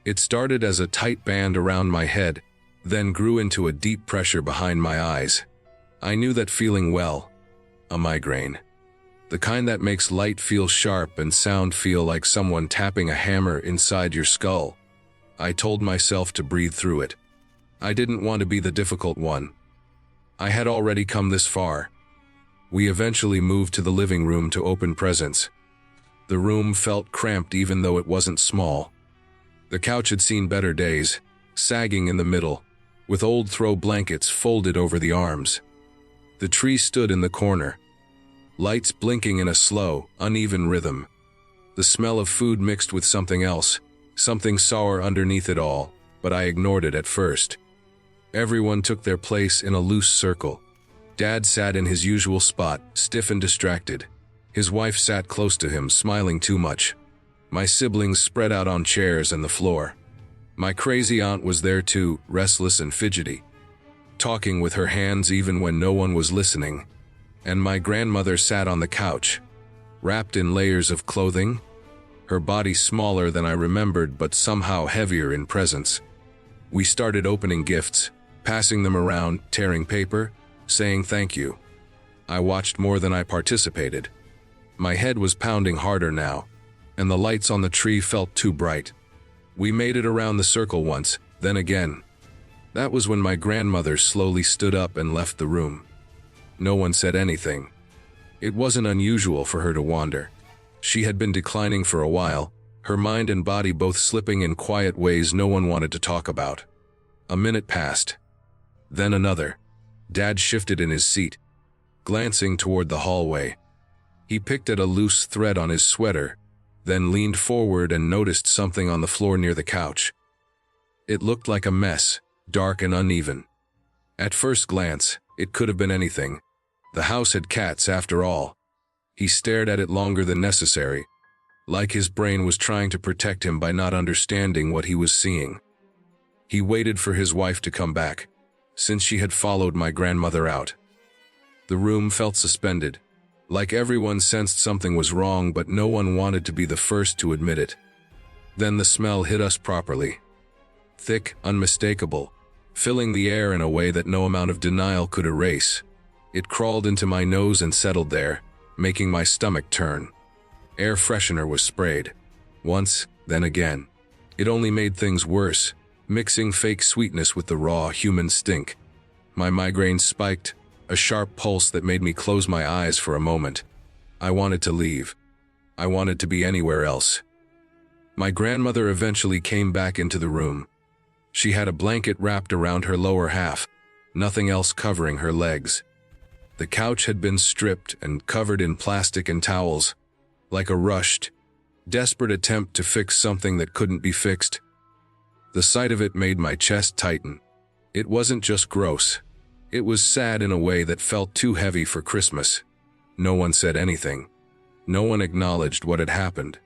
It started as a tight band around my head, then grew into a deep pressure behind my eyes. I knew that feeling well. A migraine. The kind that makes light feel sharp and sound feel like someone tapping a hammer inside your skull. I told myself to breathe through it. I didn't want to be the difficult one. I had already come this far. We eventually moved to the living room to open presents. The room felt cramped even though it wasn't small. The couch had seen better days, sagging in the middle, with old throw blankets folded over the arms. The tree stood in the corner, lights blinking in a slow, uneven rhythm. The smell of food mixed with something else, something sour underneath it all, but I ignored it at first. Everyone took their place in a loose circle. Dad sat in his usual spot, stiff and distracted. His wife sat close to him, smiling too much. My siblings spread out on chairs and the floor. My crazy aunt was there too, restless and fidgety, talking with her hands even when no one was listening. And my grandmother sat on the couch, wrapped in layers of clothing, her body smaller than I remembered but somehow heavier in presence. We started opening gifts, passing them around, tearing paper, saying thank you. I watched more than I participated. My head was pounding harder now, and the lights on the tree felt too bright. We made it around the circle once, then again. That was when my grandmother slowly stood up and left the room. No one said anything. It wasn't unusual for her to wander. She had been declining for a while, her mind and body both slipping in quiet ways no one wanted to talk about. A minute passed. Then another. Dad shifted in his seat, glancing toward the hallway. He picked at a loose thread on his sweater, then leaned forward and noticed something on the floor near the couch. It looked like a mess, dark and uneven. At first glance, it could have been anything. The house had cats after all. He stared at it longer than necessary, like his brain was trying to protect him by not understanding what he was seeing. He waited for his wife to come back, since she had followed my grandmother out. The room felt suspended, like everyone sensed something was wrong but no one wanted to be the first to admit it. Then the smell hit us properly. Thick, unmistakable, filling the air in a way that no amount of denial could erase. It crawled into my nose and settled there, making my stomach turn. Air freshener was sprayed. Once, then again. It only made things worse, mixing fake sweetness with the raw human stink. My migraine spiked, a sharp pulse that made me close my eyes for a moment. I wanted to leave. I wanted to be anywhere else. My grandmother eventually came back into the room. She had a blanket wrapped around her lower half, nothing else covering her legs. The couch had been stripped and covered in plastic and towels, like a rushed, desperate attempt to fix something that couldn't be fixed. The sight of it made my chest tighten. It wasn't just gross. It was sad in a way that felt too heavy for Christmas. No one said anything. No one acknowledged what had happened.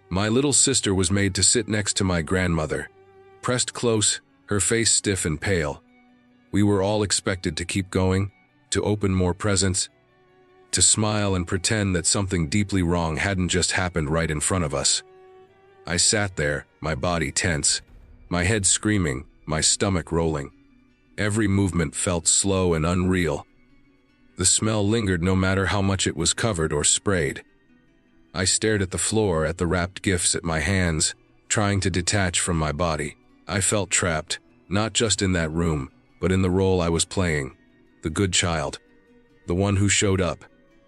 My little sister was made to sit next to my grandmother, pressed close, her face stiff and pale. We were all expected to keep going, to open more presents, to smile and pretend that something deeply wrong hadn't just happened right in front of us. I sat there, my body tense, my head screaming, my stomach rolling. Every movement felt slow and unreal. The smell lingered no matter how much it was covered or sprayed. I stared at the floor, at the wrapped gifts at my hands, trying to detach from my body. I felt trapped, not just in that room, but in the role I was playing. The good child. The one who showed up.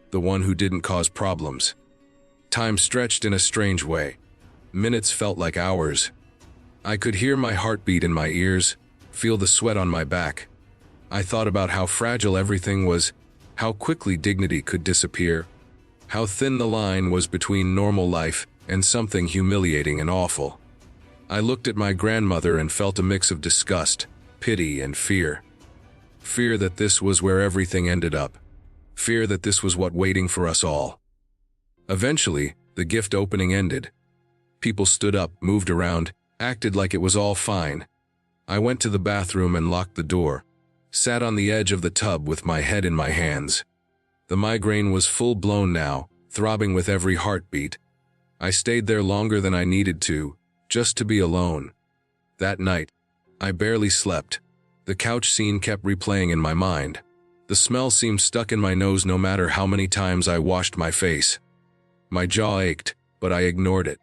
The one who didn't cause problems. Time stretched in a strange way. Minutes felt like hours. I could hear my heartbeat in my ears, feel the sweat on my back. I thought about how fragile everything was, how quickly dignity could disappear, how thin the line was between normal life and something humiliating and awful. I looked at my grandmother and felt a mix of disgust, pity, and fear. Fear that this was where everything ended up. Fear that this was what waiting for us all. Eventually, the gift opening ended. People stood up, moved around, acted like it was all fine. I went to the bathroom and locked the door, sat on the edge of the tub with my head in my hands. The migraine was full-blown now, throbbing with every heartbeat. I stayed there longer than I needed to, just to be alone. That night, I barely slept. The couch scene kept replaying in my mind. The smell seemed stuck in my nose no matter how many times I washed my face. My jaw ached, but I ignored it.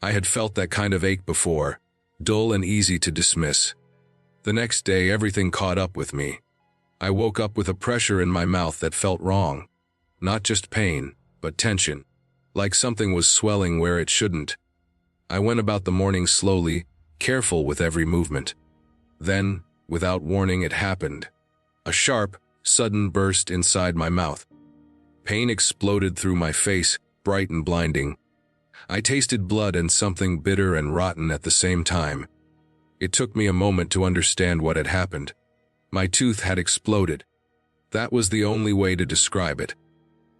I had felt that kind of ache before, dull and easy to dismiss. The next day, everything caught up with me. I woke up with a pressure in my mouth that felt wrong. Not just pain, but tension, like something was swelling where it shouldn't. I went about the morning slowly, careful with every movement. Then, without warning, it happened. A sharp, sudden burst inside my mouth. Pain exploded through my face, bright and blinding. I tasted blood and something bitter and rotten at the same time. It took me a moment to understand what had happened. My tooth had exploded. That was the only way to describe it.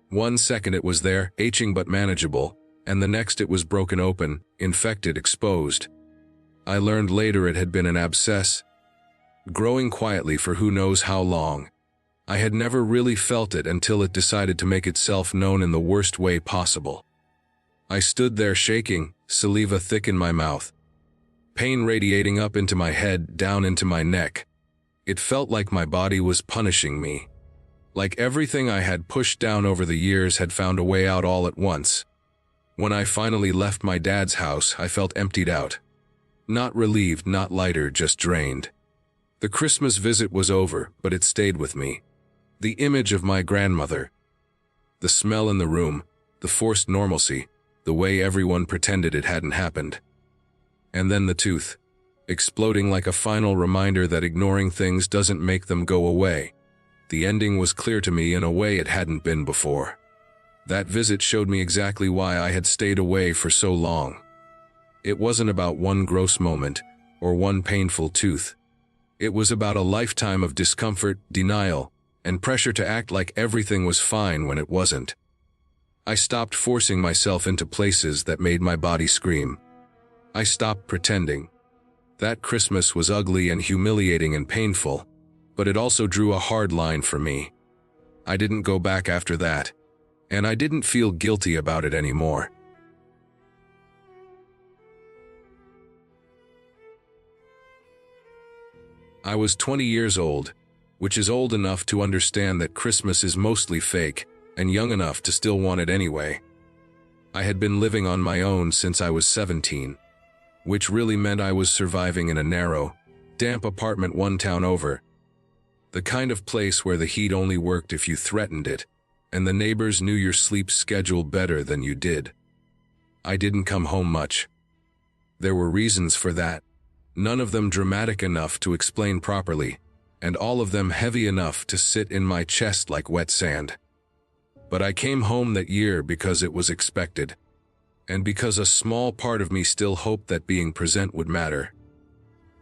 1 second it was there, aching but manageable, and the next it was broken open, infected, exposed. I learned later it had been an abscess, growing quietly for who knows how long. I had never really felt it until it decided to make itself known in the worst way possible. I stood there shaking, saliva thick in my mouth. Pain radiating up into my head, down into my neck. It felt like my body was punishing me. Like everything I had pushed down over the years had found a way out all at once. When I finally left my dad's house, I felt emptied out. Not relieved, not lighter, just drained. The Christmas visit was over, but it stayed with me. The image of my grandmother. The smell in the room, the forced normalcy, the way everyone pretended it hadn't happened. And then the tooth, exploding like a final reminder that ignoring things doesn't make them go away. The ending was clear to me in a way it hadn't been before. That visit showed me exactly why I had stayed away for so long. It wasn't about one gross moment or one painful tooth. It was about a lifetime of discomfort, denial, and pressure to act like everything was fine when it wasn't. I stopped forcing myself into places that made my body scream. I stopped pretending. That Christmas was ugly and humiliating and painful, but it also drew a hard line for me. I didn't go back after that, and I didn't feel guilty about it anymore. I was 20 years old, which is old enough to understand that Christmas is mostly fake, and young enough to still want it anyway. I had been living on my own since I was 17, which really meant I was surviving in a narrow, damp apartment one town over. The kind of place where the heat only worked if you threatened it, and the neighbors knew your sleep schedule better than you did. I didn't come home much. There were reasons for that, none of them dramatic enough to explain properly, and all of them heavy enough to sit in my chest like wet sand. But I came home that year because it was expected, and because a small part of me still hoped that being present would matter.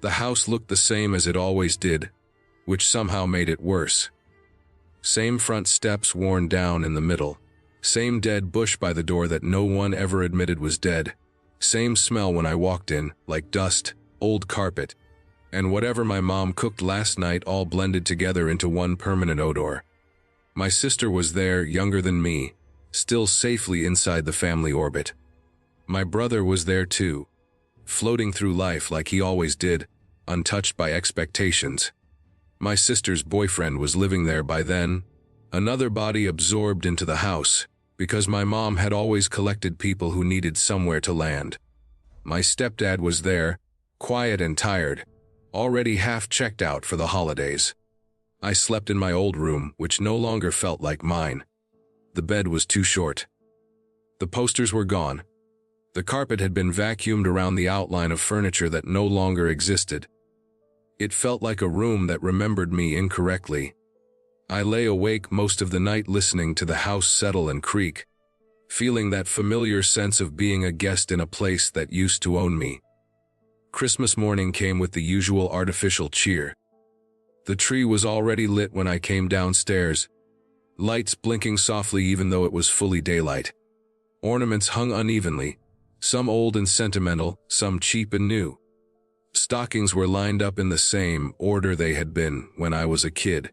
The house looked the same as it always did, which somehow made it worse. Same front steps worn down in the middle, same dead bush by the door that no one ever admitted was dead, same smell when I walked in, like dust, old carpet, and whatever my mom cooked last night all blended together into one permanent odor. My sister was there, younger than me, still safely inside the family orbit. My brother was there too, floating through life like he always did, untouched by expectations. My sister's boyfriend was living there by then, another body absorbed into the house, because my mom had always collected people who needed somewhere to land. My stepdad was there, quiet and tired, already half checked out for the holidays. I slept in my old room, which no longer felt like mine. The bed was too short. The posters were gone. The carpet had been vacuumed around the outline of furniture that no longer existed. It felt like a room that remembered me incorrectly. I lay awake most of the night listening to the house settle and creak, feeling that familiar sense of being a guest in a place that used to own me. Christmas morning came with the usual artificial cheer. The tree was already lit when I came downstairs, lights blinking softly even though it was fully daylight. Ornaments hung unevenly, some old and sentimental, some cheap and new. Stockings were lined up in the same order they had been when I was a kid,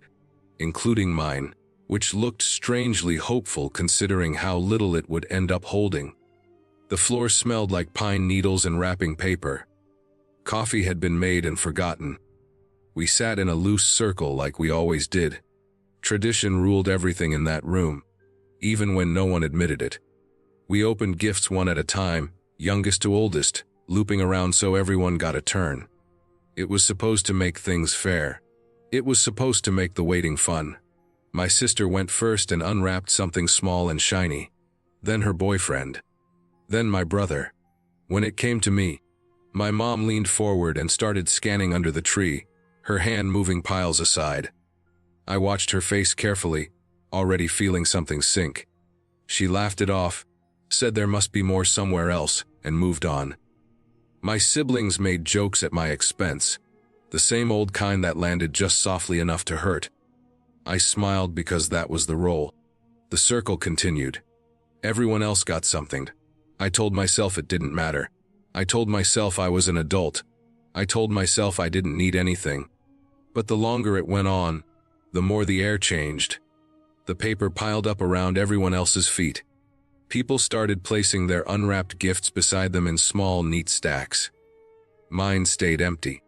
including mine, which looked strangely hopeful considering how little it would end up holding. The floor smelled like pine needles and wrapping paper. Coffee had been made and forgotten. We sat in a loose circle like we always did. Tradition ruled everything in that room, even when no one admitted it. We opened gifts one at a time, youngest to oldest, looping around so everyone got a turn. It was supposed to make things fair. It was supposed to make the waiting fun. My sister went first and unwrapped something small and shiny. Then her boyfriend. Then my brother. When it came to me, my mom leaned forward and started scanning under the tree, her hand moving piles aside. I watched her face carefully, already feeling something sink. She laughed it off, said there must be more somewhere else, and moved on. My siblings made jokes at my expense, the same old kind that landed just softly enough to hurt. I smiled because that was the role. The circle continued. Everyone else got something. I told myself it didn't matter. I told myself I was an adult. I told myself I didn't need anything. But the longer it went on, the more the air changed. The paper piled up around everyone else's feet. People started placing their unwrapped gifts beside them in small, neat stacks. Mine stayed empty.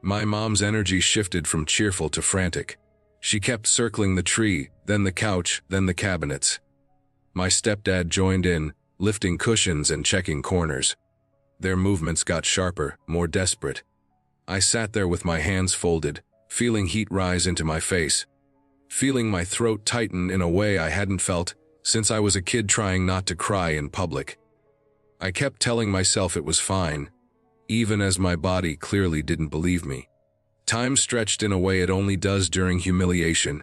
My mom's energy shifted from cheerful to frantic. She kept circling the tree, then the couch, then the cabinets. My stepdad joined in, lifting cushions and checking corners. Their movements got sharper, more desperate. I sat there with my hands folded, feeling heat rise into my face, feeling my throat tighten in a way I hadn't felt since I was a kid trying not to cry in public. I kept telling myself it was fine, even as my body clearly didn't believe me. Time stretched in a way it only does during humiliation.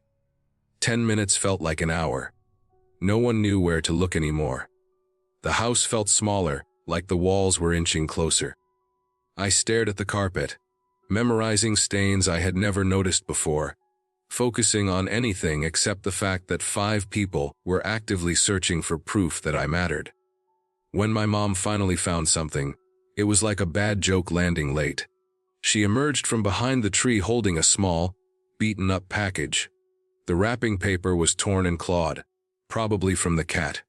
10 minutes felt like an hour. No one knew where to look anymore. The house felt smaller, like the walls were inching closer. I stared at the carpet, memorizing stains I had never noticed before, focusing on anything except the fact that 5 people were actively searching for proof that I mattered. When my mom finally found something, it was like a bad joke landing late. She emerged from behind the tree holding a small, beaten-up package. The wrapping paper was torn and clawed, probably from the cat.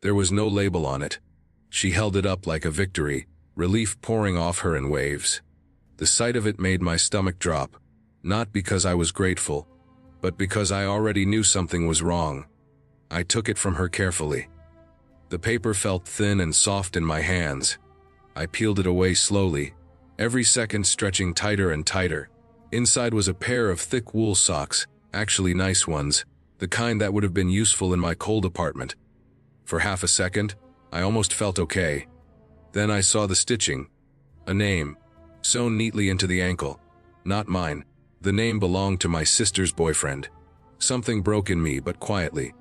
There was no label on it. She held it up like a victory, relief pouring off her in waves. The sight of it made my stomach drop, not because I was grateful, but because I already knew something was wrong. I took it from her carefully. The paper felt thin and soft in my hands. I peeled it away slowly, every second stretching tighter and tighter. Inside was a pair of thick wool socks, actually nice ones, the kind that would have been useful in my cold apartment. For half a second, I almost felt okay. Then I saw the stitching. A name, sewn neatly into the ankle. Not mine. The name belonged to my sister's boyfriend. Something broke in me, but quietly.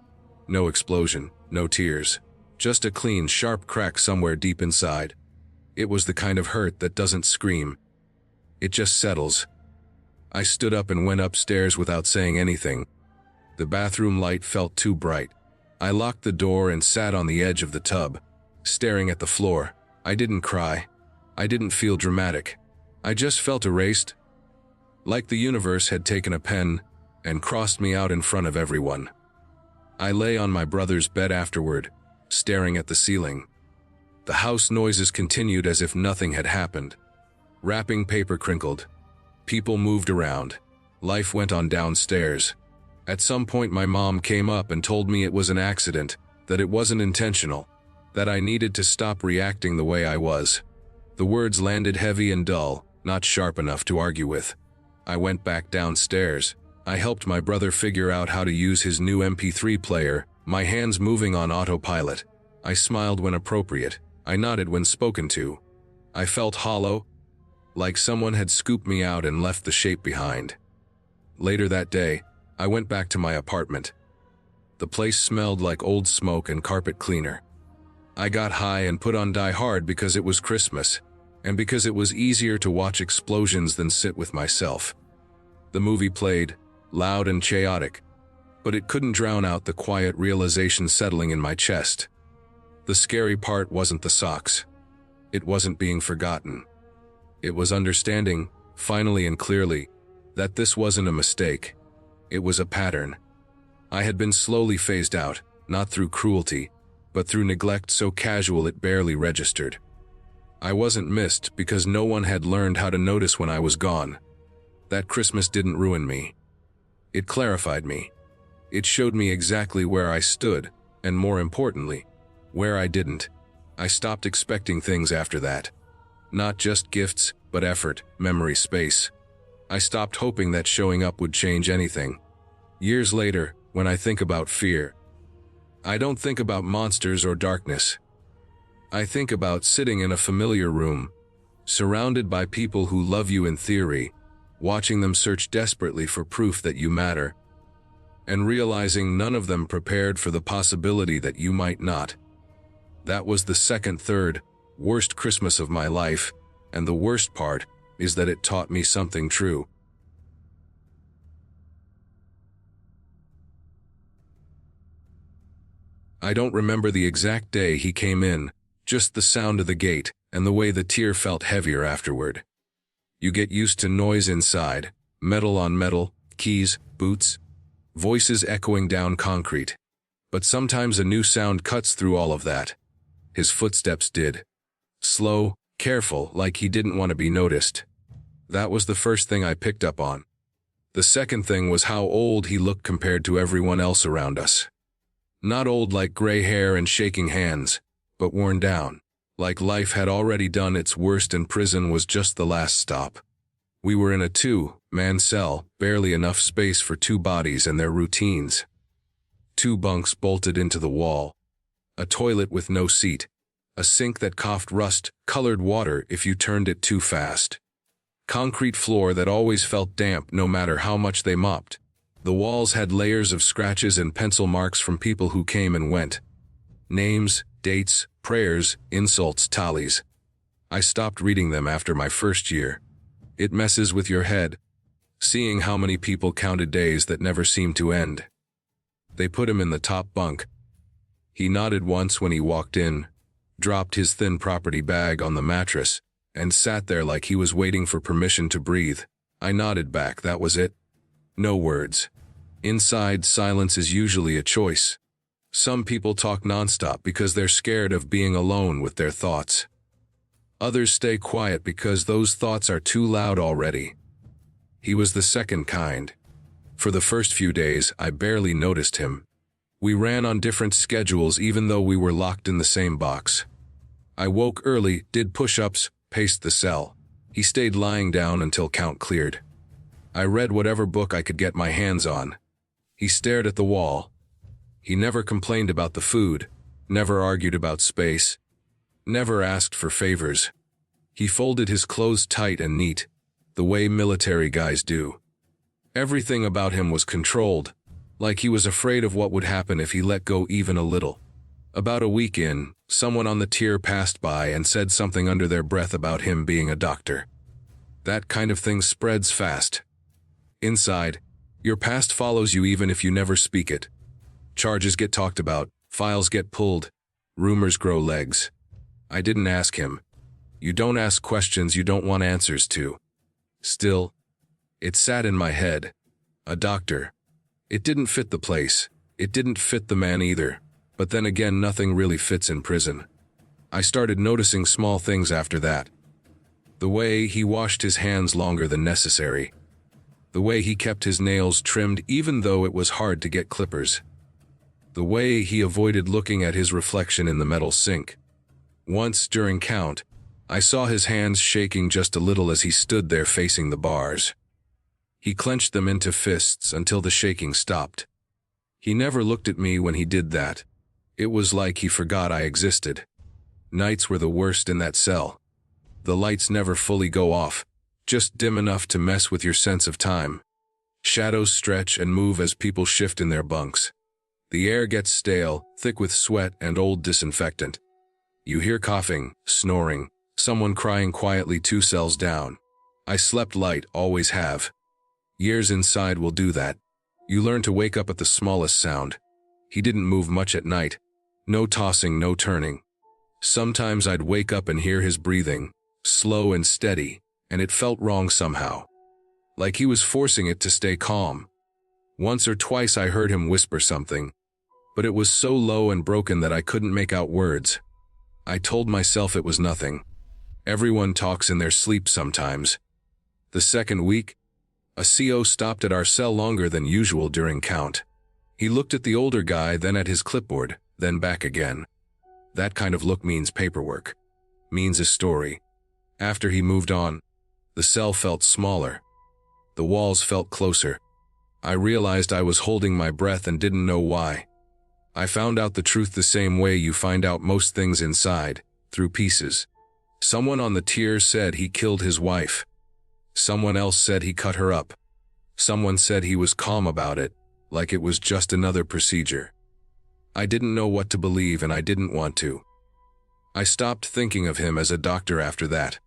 No explosion, no tears. Just a clean, sharp crack somewhere deep inside. It was the kind of hurt that doesn't scream. It just settles. I stood up and went upstairs without saying anything. The bathroom light felt too bright. I locked the door and sat on the edge of the tub, staring at the floor. I didn't cry. I didn't feel dramatic. I just felt erased, like the universe had taken a pen and crossed me out in front of everyone. I lay on my brother's bed afterward, staring at the ceiling. The house noises continued as if nothing had happened. Wrapping paper crinkled. People moved around. Life went on downstairs. At some point my mom came up and told me it was an accident, that it wasn't intentional, that I needed to stop reacting the way I was. The words landed heavy and dull, not sharp enough to argue with. I went back downstairs. I helped my brother figure out how to use his new MP3 player, my hands moving on autopilot. I smiled when appropriate. I nodded when spoken to. I felt hollow, like someone had scooped me out and left the shape behind. Later that day, I went back to my apartment. The place smelled like old smoke and carpet cleaner. I got high and put on Die Hard because it was Christmas, and because it was easier to watch explosions than sit with myself. The movie played, loud and chaotic, but it couldn't drown out the quiet realization settling in my chest. The scary part wasn't the socks. It wasn't being forgotten. It was understanding, finally and clearly, that this wasn't a mistake. It was a pattern. I had been slowly phased out, not through cruelty, but through neglect so casual it barely registered. I wasn't missed because no one had learned how to notice when I was gone. That Christmas didn't ruin me. It clarified me. It showed me exactly where I stood, and more importantly, where I didn't. I stopped expecting things after that. Not just gifts, but effort, memory, space. I stopped hoping that showing up would change anything. Years later, when I think about fear, I don't think about monsters or darkness. I think about sitting in a familiar room, surrounded by people who love you in theory, watching them search desperately for proof that you matter. and realizing none of them prepared for the possibility that you might not. That was the second, third, worst Christmas of my life, and the worst part is that it taught me something true. I don't remember the exact day he came in, just the sound of the gate and the way the tier felt heavier afterward. You get used to noise inside, metal on metal, keys, boots, voices echoing down concrete. But sometimes a new sound cuts through all of that. His footsteps did. Slow, careful, like he didn't want to be noticed. That was the first thing I picked up on. The second thing was how old he looked compared to everyone else around us. Not old like gray hair and shaking hands, but worn down, like life had already done its worst and prison was just the last stop. We were in a two-man cell, barely enough space for two bodies and their routines. Two bunks bolted into the wall, a toilet with no seat, a sink that coughed rust-colored water if you turned it too fast. Concrete floor that always felt damp no matter how much they mopped. The walls had layers of scratches and pencil marks from people who came and went. Names, dates, prayers, insults, tallies. I stopped reading them after my first year. It messes with your head, seeing how many people counted days that never seemed to end. They put him in the top bunk. He nodded once when he walked in, dropped his thin property bag on the mattress, and sat there like he was waiting for permission to breathe. I nodded back, that was it. No words. Inside, silence is usually a choice. Some people talk nonstop because they're scared of being alone with their thoughts. Others stay quiet because those thoughts are too loud already. He was the second kind. For the first few days, I barely noticed him. We ran on different schedules even though we were locked in the same box. I woke early, did push-ups, paced the cell. He stayed lying down until count cleared. I read whatever book I could get my hands on. He stared at the wall. He never complained about the food, never argued about space, never asked for favors. He folded his clothes tight and neat, the way military guys do. Everything about him was controlled, like he was afraid of what would happen if he let go even a little. About a week in, someone on the tier passed by and said something under their breath about him being a doctor. That kind of thing spreads fast. Inside, your past follows you even if you never speak it. Charges get talked about, files get pulled, rumors grow legs. I didn't ask him. You don't ask questions you don't want answers to. Still, it sat in my head. A doctor. It didn't fit the place. It didn't fit the man either. But then again, nothing really fits in prison. I started noticing small things after that. The way he washed his hands longer than necessary. The way he kept his nails trimmed even though it was hard to get clippers. The way he avoided looking at his reflection in the metal sink. Once, during count, I saw his hands shaking just a little as he stood there facing the bars. He clenched them into fists until the shaking stopped. He never looked at me when he did that. It was like he forgot I existed. Nights were the worst in that cell. The lights never fully go off, just dim enough to mess with your sense of time. Shadows stretch and move as people shift in their bunks. The air gets stale, thick with sweat and old disinfectant. You hear coughing, snoring, someone crying quietly 2 cells down. I slept light, always have. Years inside will do that. You learn to wake up at the smallest sound. He didn't move much at night. No tossing, no turning. Sometimes I'd wake up and hear his breathing, slow and steady, and it felt wrong somehow. Like he was forcing it to stay calm. Once or twice I heard him whisper something, but it was so low and broken that I couldn't make out words. I told myself it was nothing. Everyone talks in their sleep sometimes. The second week, a CO stopped at our cell longer than usual during count. He looked at the older guy, then at his clipboard, then back again. That kind of look means paperwork. Means a story. After he moved on, the cell felt smaller. The walls felt closer. I realized I was holding my breath and didn't know why. I found out the truth the same way you find out most things inside, through pieces. Someone on the tier said he killed his wife. Someone else said he cut her up. Someone said he was calm about it, like it was just another procedure. I didn't know what to believe and I didn't want to. I stopped thinking of him as a doctor after that.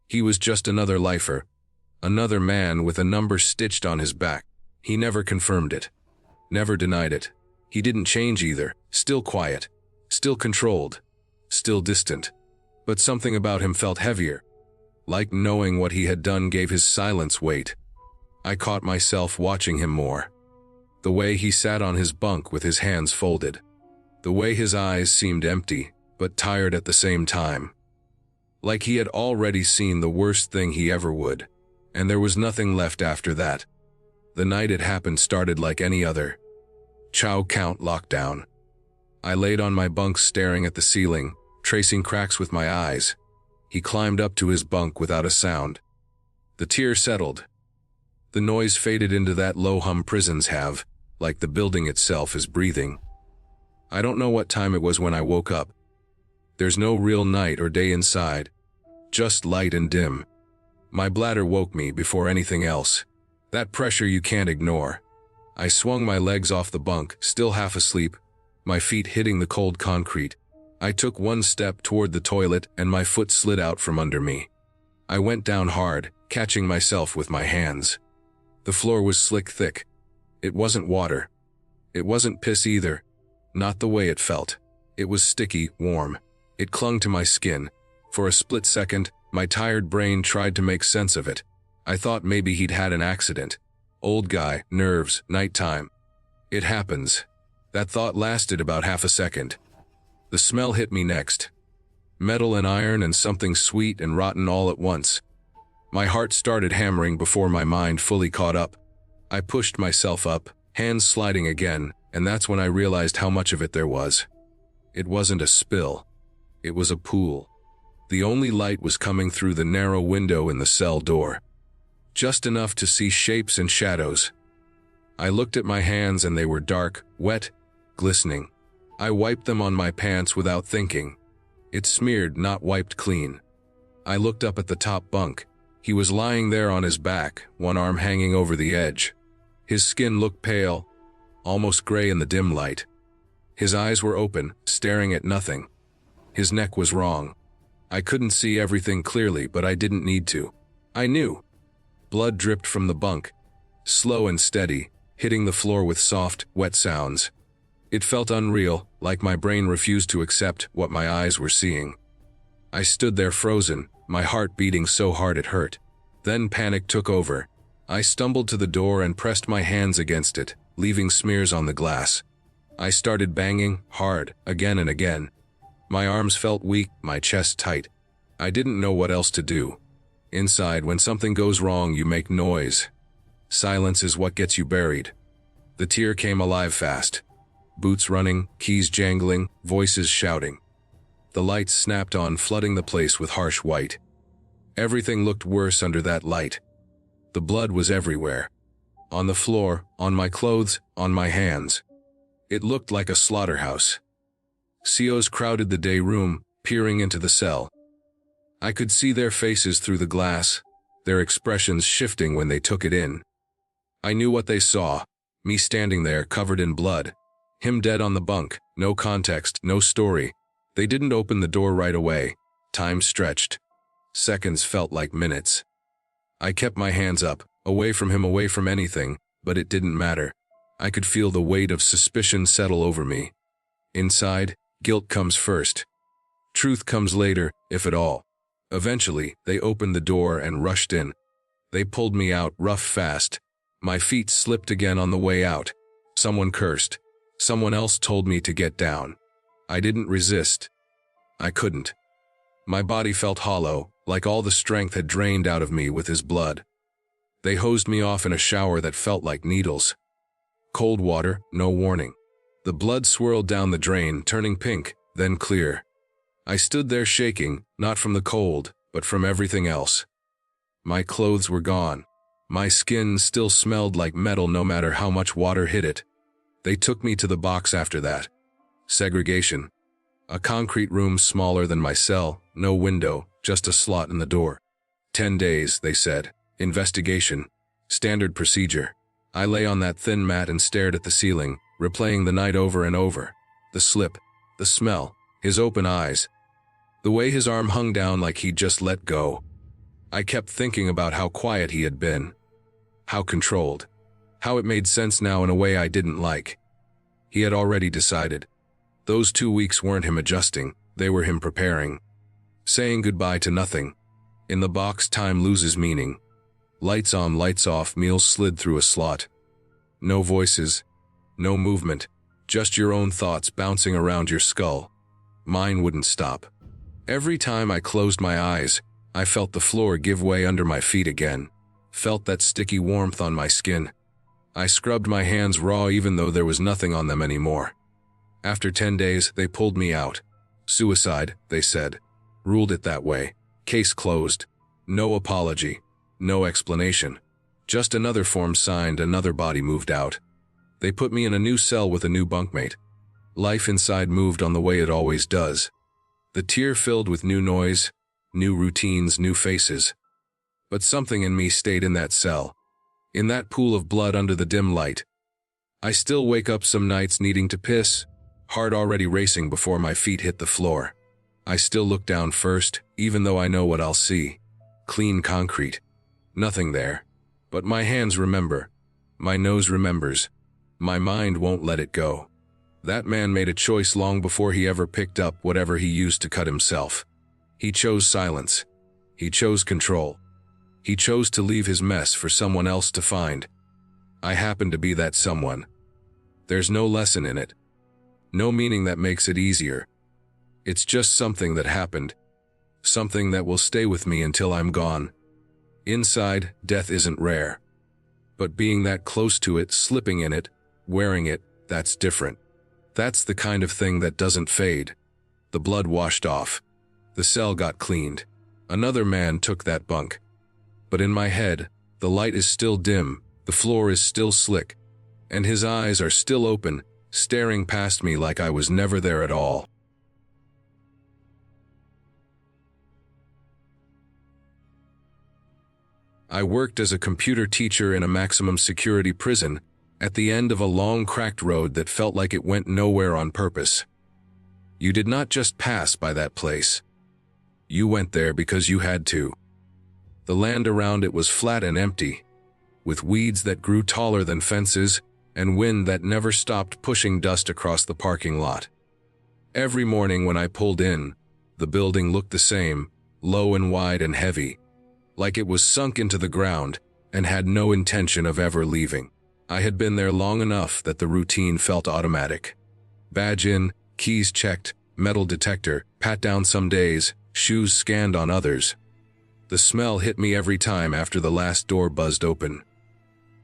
He was just another lifer, another man with a number stitched on his back. He never confirmed it, never denied it. He didn't change either, still quiet, still controlled, still distant. But something about him felt heavier, like knowing what he had done gave his silence weight. I caught myself watching him more. The way he sat on his bunk with his hands folded. The way his eyes seemed empty, but tired at the same time. Like he had already seen the worst thing he ever would, and there was nothing left after that. The night it happened started like any other. Chow count lockdown. I laid on my bunk staring at the ceiling, tracing cracks with my eyes. He climbed up to his bunk without a sound. The tear settled. The noise faded into that low hum prisons have, like the building itself is breathing. I don't know what time it was when I woke up. There's no real night or day inside, just light and dim. My bladder woke me before anything else. That pressure you can't ignore. I swung my legs off the bunk, still half asleep, my feet hitting the cold concrete. I took one step toward the toilet and my foot slid out from under me. I went down hard, catching myself with my hands. The floor was slick thick. It wasn't water. It wasn't piss either. Not the way it felt. It was sticky, warm. It clung to my skin. For a split second, my tired brain tried to make sense of it. I thought maybe he'd had an accident. Old guy, nerves, nighttime. It happens. That thought lasted about half a second. The smell hit me next. Metal and iron and something sweet and rotten all at once. My heart started hammering before my mind fully caught up. I pushed myself up, hands sliding again, and that's when I realized how much of it there was. It wasn't a spill. It was a pool. The only light was coming through the narrow window in the cell door. Just enough to see shapes and shadows. I looked at my hands and they were dark, wet, glistening. I wiped them on my pants without thinking. It smeared, not wiped clean. I looked up at the top bunk. He was lying there on his back, one arm hanging over the edge. His skin looked pale, almost gray in the dim light. His eyes were open, staring at nothing. His neck was wrong. I couldn't see everything clearly, but I didn't need to. I knew. Blood dripped from the bunk, slow and steady, hitting the floor with soft, wet sounds. It felt unreal, like my brain refused to accept what my eyes were seeing. I stood there frozen, my heart beating so hard it hurt. Then panic took over. I stumbled to the door and pressed my hands against it, leaving smears on the glass. I started banging, hard, again and again. My arms felt weak, my chest tight. I didn't know what else to do. Inside, when something goes wrong, you make noise. Silence is what gets you buried. The tear came alive fast. Boots running, keys jangling, voices shouting. The lights snapped on, flooding the place with harsh white. Everything looked worse under that light. The blood was everywhere. On the floor, on my clothes, on my hands. It looked like a slaughterhouse. COs crowded the day room, peering into the cell. I could see their faces through the glass, their expressions shifting when they took it in. I knew what they saw, me standing there covered in blood. Him dead on the bunk, no context, no story. They didn't open the door right away. Time stretched. Seconds felt like minutes. I kept my hands up, away from him, away from anything, but it didn't matter. I could feel the weight of suspicion settle over me. Inside, guilt comes first. Truth comes later, if at all. Eventually, they opened the door and rushed in. They pulled me out, rough, fast. My feet slipped again on the way out. Someone cursed. Someone else told me to get down. I didn't resist. I couldn't. My body felt hollow, like all the strength had drained out of me with his blood. They hosed me off in a shower that felt like needles. Cold water, no warning. The blood swirled down the drain, turning pink, then clear. I stood there shaking, not from the cold, but from everything else. My clothes were gone. My skin still smelled like metal no matter how much water hit it. They took me to the box after that. Segregation. A concrete room smaller than my cell, no window, just a slot in the door. 10 days, they said. Investigation. Standard procedure. I lay on that thin mat and stared at the ceiling, replaying the night over and over. The slip, the smell, his open eyes, the way his arm hung down like he'd just let go. I kept thinking about how quiet he had been, how controlled, how it made sense now in a way I didn't like. He had already decided. Those 2 weeks weren't him adjusting, they were him preparing. Saying goodbye to nothing. In the box, time loses meaning. Lights on, lights off, meals slid through a slot. No voices, no movement, just your own thoughts bouncing around your skull. Mine wouldn't stop. Every time I closed my eyes, I felt the floor give way under my feet again, felt that sticky warmth on my skin. I scrubbed my hands raw even though there was nothing on them anymore. After 10 days, they pulled me out. Suicide, they said. Ruled it that way. Case closed. No apology. No explanation. Just another form signed, another body moved out. They put me in a new cell with a new bunkmate. Life inside moved on the way it always does. The tier filled with new noise, new routines, new faces. But something in me stayed in that cell. In that pool of blood under the dim light. I still wake up some nights needing to piss, heart already racing before my feet hit the floor. I still look down first, even though I know what I'll see. Clean concrete. Nothing there. But my hands remember. My nose remembers. My mind won't let it go. That man made a choice long before he ever picked up whatever he used to cut himself. He chose silence. He chose control. He chose to leave his mess for someone else to find. I happen to be that someone. There's no lesson in it. No meaning that makes it easier. It's just something that happened. Something that will stay with me until I'm gone. Inside, death isn't rare. But being that close to it, slipping in it, wearing it, that's different. That's the kind of thing that doesn't fade. The blood washed off. The cell got cleaned. Another man took that bunk. But in my head, the light is still dim, the floor is still slick, and his eyes are still open, staring past me like I was never there at all. I worked as a computer teacher in a maximum security prison at the end of a long cracked road that felt like it went nowhere on purpose. You did not just pass by that place. You went there because you had to. The land around it was flat and empty, with weeds that grew taller than fences and wind that never stopped pushing dust across the parking lot. Every morning when I pulled in, the building looked the same, low and wide and heavy, like it was sunk into the ground and had no intention of ever leaving. I had been there long enough that the routine felt automatic. Badge in, keys checked, metal detector, pat down some days, shoes scanned on others. The smell hit me every time after the last door buzzed open.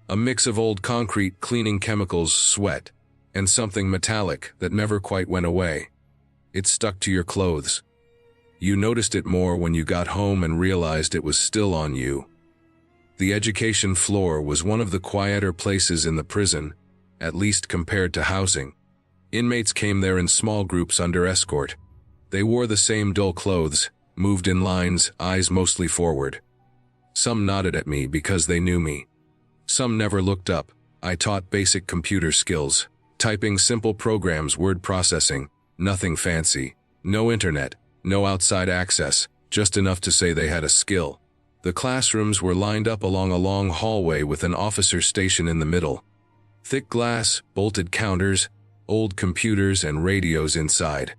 A mix of old concrete, cleaning chemicals, sweat, and something metallic that never quite went away. It stuck to your clothes. You noticed it more when you got home and realized it was still on you. The education floor was one of the quieter places in the prison, at least compared to housing. Inmates came there in small groups under escort. They wore the same dull clothes, moved in lines, eyes mostly forward. Some nodded at me because they knew me. Some never looked up. I taught basic computer skills, typing simple programs, word processing, nothing fancy, no internet, no outside access, just enough to say they had a skill. The classrooms were lined up along a long hallway with an officer station in the middle. Thick glass, bolted counters, old computers and radios inside.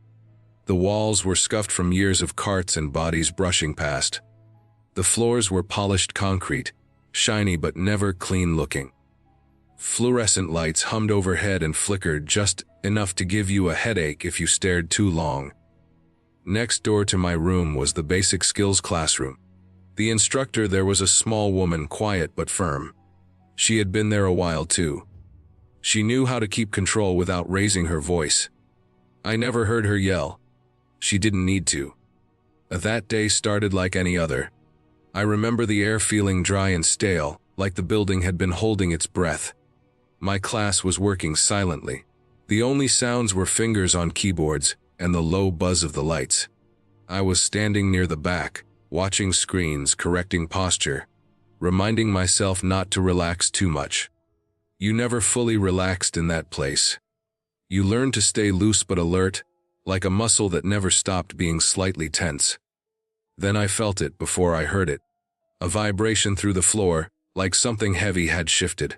The walls were scuffed from years of carts and bodies brushing past. The floors were polished concrete, shiny but never clean-looking. Fluorescent lights hummed overhead and flickered just enough to give you a headache if you stared too long. Next door to my room was the basic skills classroom. The instructor there was a small woman, quiet but firm. She had been there a while too. She knew how to keep control without raising her voice. I never heard her yell. She didn't need to. That day started like any other. I remember the air feeling dry and stale, like the building had been holding its breath. My class was working silently. The only sounds were fingers on keyboards and the low buzz of the lights. I was standing near the back, watching screens, correcting posture, reminding myself not to relax too much. You never fully relaxed in that place. You learned to stay loose but alert, like a muscle that never stopped being slightly tense. Then I felt it before I heard it. A vibration through the floor, like something heavy had shifted.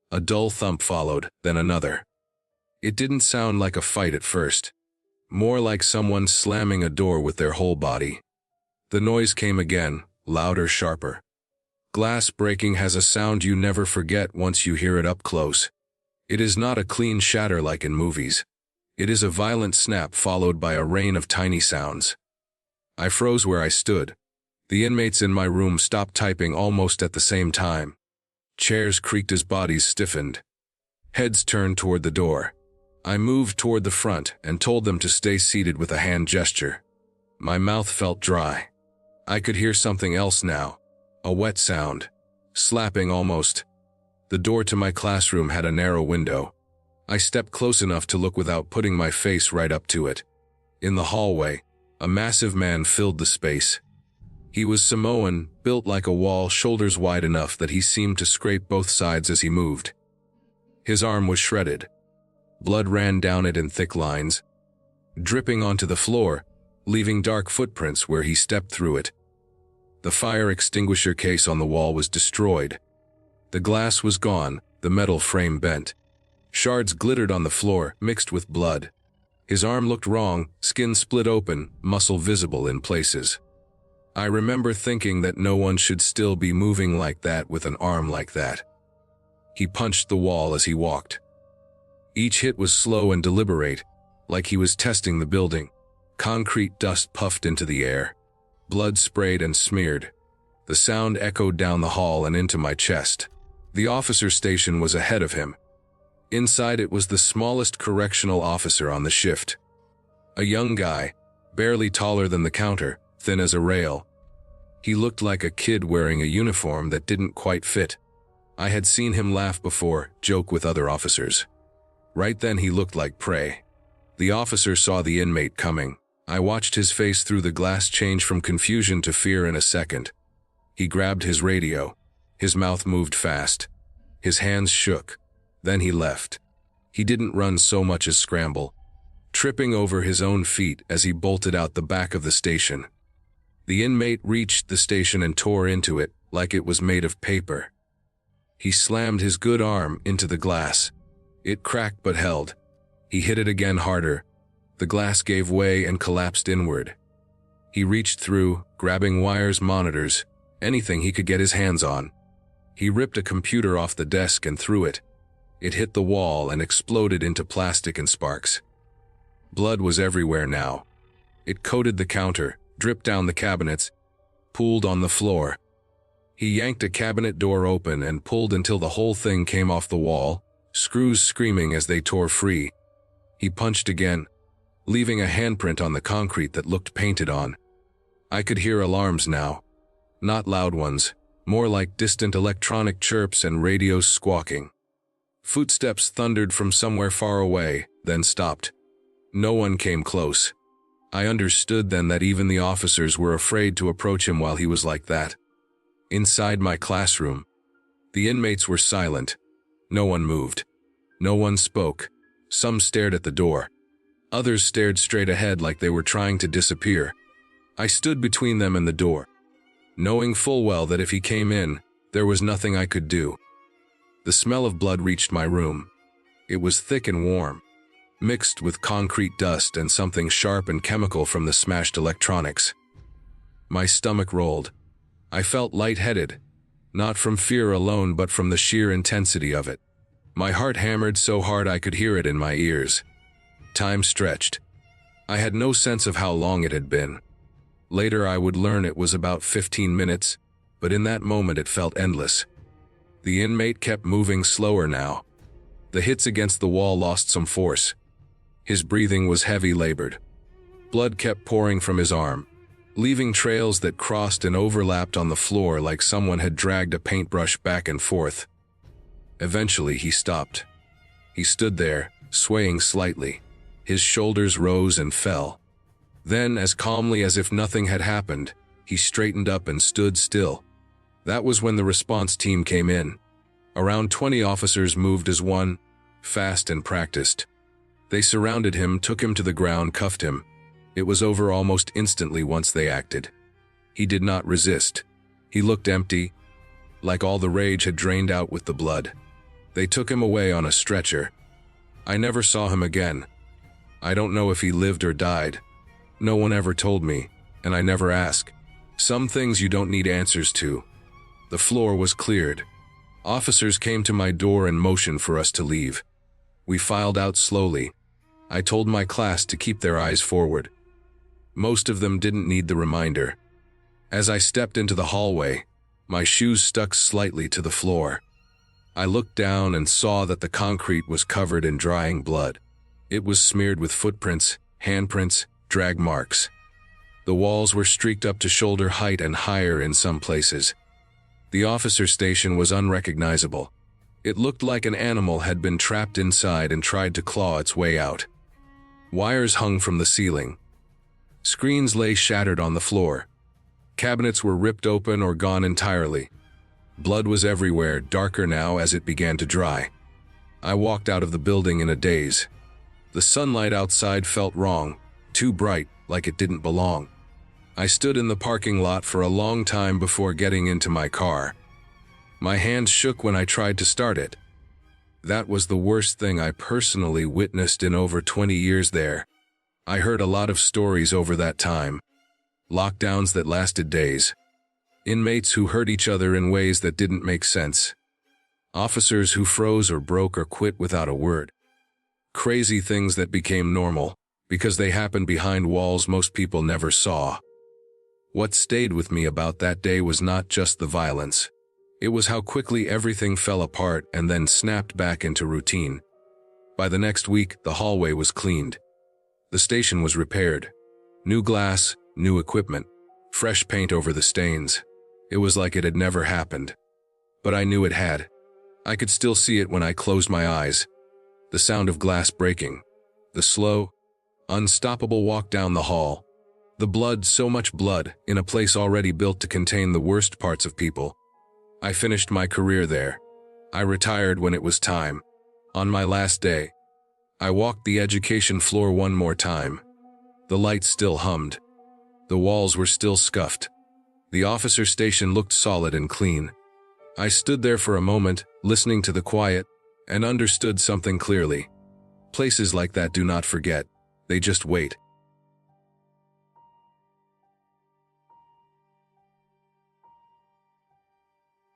A dull thump followed, then another. It didn't sound like a fight at first. More like someone slamming a door with their whole body. The noise came again, louder, sharper. Glass breaking has a sound you never forget once you hear it up close. It is not a clean shatter like in movies. It is a violent snap followed by a rain of tiny sounds. I froze where I stood. The inmates in my room stopped typing almost at the same time. Chairs creaked as bodies stiffened. Heads turned toward the door. I moved toward the front and told them to stay seated with a hand gesture. My mouth felt dry. I could hear something else now. A wet sound. Slapping almost. The door to my classroom had a narrow window. I stepped close enough to look without putting my face right up to it. In the hallway, a massive man filled the space. He was Samoan, built like a wall, shoulders wide enough that he seemed to scrape both sides as he moved. His arm was shredded. Blood ran down it in thick lines, dripping onto the floor, leaving dark footprints where he stepped through it. The fire extinguisher case on the wall was destroyed. The glass was gone, the metal frame bent. Shards glittered on the floor, mixed with blood. His arm looked wrong, skin split open, muscle visible in places. I remember thinking that no one should still be moving like that with an arm like that. He punched the wall as he walked. Each hit was slow and deliberate, like he was testing the building. Concrete dust puffed into the air. Blood sprayed and smeared. The sound echoed down the hall and into my chest. The officer's station was ahead of him. Inside it was the smallest correctional officer on the shift. A young guy, barely taller than the counter, thin as a rail. He looked like a kid wearing a uniform that didn't quite fit. I had seen him laugh before, joke with other officers. Right then he looked like prey. The officer saw the inmate coming. I watched his face through the glass change from confusion to fear in a second. He grabbed his radio. His mouth moved fast. His hands shook. Then he left. He didn't run so much as scramble, tripping over his own feet as he bolted out the back of the station. The inmate reached the station and tore into it like it was made of paper. He slammed his good arm into the glass. It cracked but held. He hit it again harder. The glass gave way and collapsed inward. He reached through, grabbing wires, monitors, anything he could get his hands on. He ripped a computer off the desk and threw it. It hit the wall and exploded into plastic and sparks. Blood was everywhere now. It coated the counter, dripped down the cabinets, pooled on the floor. He yanked a cabinet door open and pulled until the whole thing came off the wall, screws screaming as they tore free. He punched again, leaving a handprint on the concrete that looked painted on. I could hear alarms now. Not loud ones, more like distant electronic chirps and radios squawking. Footsteps thundered from somewhere far away, then stopped. No one came close. I understood then that even the officers were afraid to approach him while he was like that. Inside my classroom, the inmates were silent. No one moved. No one spoke. Some stared at the door. Others stared straight ahead like they were trying to disappear. I stood between them and the door, knowing full well that if he came in, there was nothing I could do. The smell of blood reached my room. It was thick and warm, mixed with concrete dust and something sharp and chemical from the smashed electronics. My stomach rolled. I felt lightheaded, not from fear alone but from the sheer intensity of it. My heart hammered so hard I could hear it in my ears. Time stretched. I had no sense of how long it had been. Later I would learn it was about 15 minutes, but in that moment it felt endless. The inmate kept moving slower now. The hits against the wall lost some force. His breathing was heavy, labored. Blood kept pouring from his arm, leaving trails that crossed and overlapped on the floor like someone had dragged a paintbrush back and forth. Eventually he stopped. He stood there, swaying slightly. His shoulders rose and fell. Then, as calmly as if nothing had happened, he straightened up and stood still. That was when the response team came in. Around 20 officers moved as one, fast and practiced. They surrounded him, took him to the ground, cuffed him. It was over almost instantly once they acted. He did not resist. He looked empty, like all the rage had drained out with the blood. They took him away on a stretcher. I never saw him again. I don't know if he lived or died. No one ever told me, and I never asked. Some things you don't need answers to. The floor was cleared. Officers came to my door and motioned for us to leave. We filed out slowly. I told my class to keep their eyes forward. Most of them didn't need the reminder. As I stepped into the hallway, my shoes stuck slightly to the floor. I looked down and saw that the concrete was covered in drying blood. It was smeared with footprints, handprints, drag marks. The walls were streaked up to shoulder height and higher in some places. The officer station was unrecognizable. It looked like an animal had been trapped inside and tried to claw its way out. Wires hung from the ceiling. Screens lay shattered on the floor. Cabinets were ripped open or gone entirely. Blood was everywhere, darker now as it began to dry. I walked out of the building in a daze. The sunlight outside felt wrong, too bright, like it didn't belong. I stood in the parking lot for a long time before getting into my car. My hands shook when I tried to start it. That was the worst thing I personally witnessed in over 20 years there. I heard a lot of stories over that time. Lockdowns that lasted days. Inmates who hurt each other in ways that didn't make sense. Officers who froze or broke or quit without a word. Crazy things that became normal, because they happened behind walls most people never saw. What stayed with me about that day was not just the violence. It was how quickly everything fell apart and then snapped back into routine. By the next week, the hallway was cleaned. The station was repaired. New glass, new equipment, fresh paint over the stains. It was like it had never happened. But I knew it had. I could still see it when I closed my eyes. The sound of glass breaking. The slow, unstoppable walk down the hall. The blood, so much blood, in a place already built to contain the worst parts of people. I finished my career there. I retired when it was time. On my last day, I walked the education floor one more time. The lights still hummed. The walls were still scuffed. The officer station looked solid and clean. I stood there for a moment, listening to the quiet, and understood something clearly. Places like that do not forget. They just wait.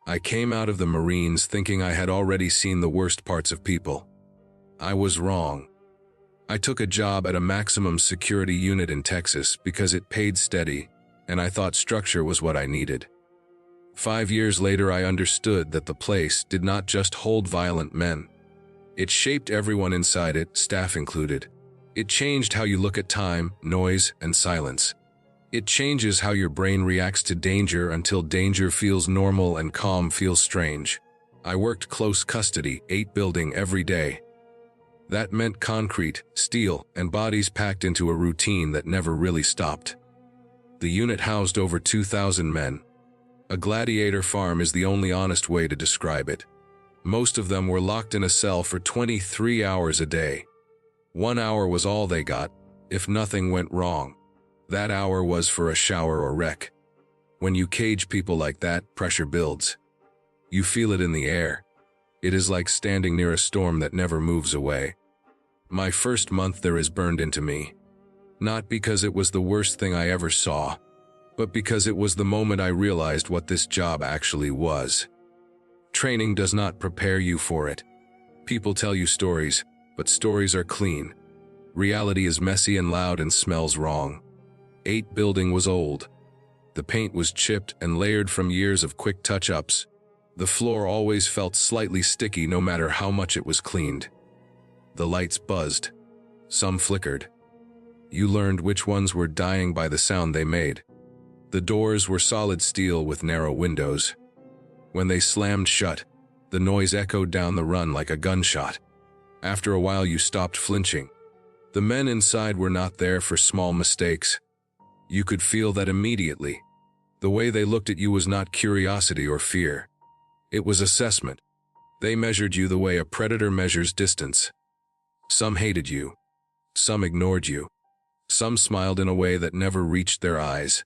I came out of the Marines thinking I had already seen the worst parts of people. I was wrong. I took a job at a maximum security unit in Texas because it paid steady, and I thought structure was what I needed. 5 years later, I understood that the place did not just hold violent men. It shaped everyone inside it, staff included. It changed how you look at time, noise, and silence. It changes how your brain reacts to danger until danger feels normal and calm feels strange. I worked close custody, 8 building every day. That meant concrete, steel, and bodies packed into a routine that never really stopped. The unit housed over 2,000 men. A gladiator farm is the only honest way to describe it. Most of them were locked in a cell for 23 hours a day. 1 hour was all they got, if nothing went wrong. That hour was for a shower or rec. When you cage people like that, pressure builds. You feel it in the air. It is like standing near a storm that never moves away. My first month there is burned into me. Not because it was the worst thing I ever saw, but because it was the moment I realized what this job actually was. Training does not prepare you for it. People tell you stories, but stories are clean. Reality is messy and loud and smells wrong. 8 building was old. The paint was chipped and layered from years of quick touch-ups. The floor always felt slightly sticky no matter how much it was cleaned. The lights buzzed. Some flickered. You learned which ones were dying by the sound they made. The doors were solid steel with narrow windows. When they slammed shut, the noise echoed down the run like a gunshot. After a while you stopped flinching. The men inside were not there for small mistakes. You could feel that immediately. The way they looked at you was not curiosity or fear. It was assessment. They measured you the way a predator measures distance. Some hated you. Some ignored you. Some smiled in a way that never reached their eyes.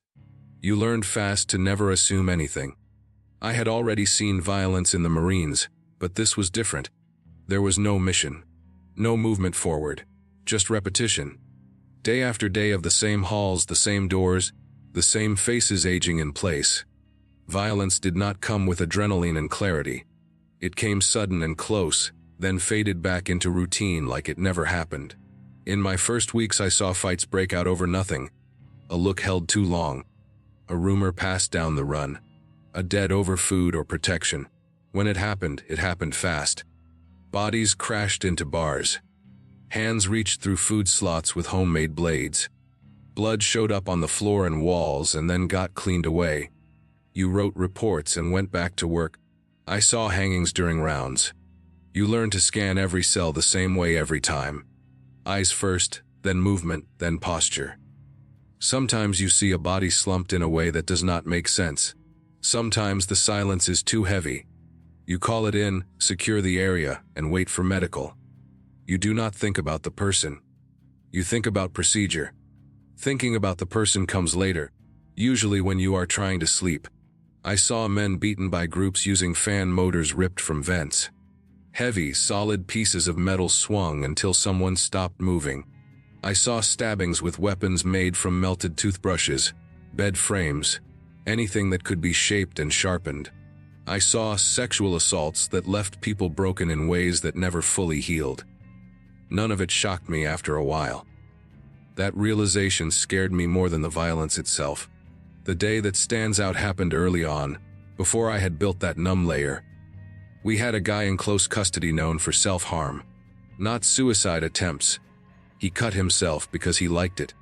You learned fast to never assume anything. I had already seen violence in the Marines, but this was different. There was no mission. No movement forward. Just repetition. Day after day of the same halls, the same doors, the same faces aging in place. Violence did not come with adrenaline and clarity. It came sudden and close, then faded back into routine like it never happened. In my first weeks I saw fights break out over nothing. A look held too long. A rumor passed down the run. A dead over food or protection. When it happened fast. Bodies crashed into bars. Hands reached through food slots with homemade blades. Blood showed up on the floor and walls and then got cleaned away. You wrote reports and went back to work. I saw hangings during rounds. You learned to scan every cell the same way every time. Eyes first, then movement, then posture. Sometimes you see a body slumped in a way that does not make sense. Sometimes the silence is too heavy. You call it in, secure the area, and wait for medical. You do not think about the person. You think about procedure. Thinking about the person comes later, usually when you are trying to sleep. I saw men beaten by groups using fan motors ripped from vents. Heavy, solid pieces of metal swung until someone stopped moving. I saw stabbings with weapons made from melted toothbrushes, bed frames, anything that could be shaped and sharpened. I saw sexual assaults that left people broken in ways that never fully healed. None of it shocked me after a while. That realization scared me more than the violence itself. The day that stands out happened early on, before I had built that numb layer. We had a guy in close custody known for self-harm. Not suicide attempts. He cut himself because he liked it.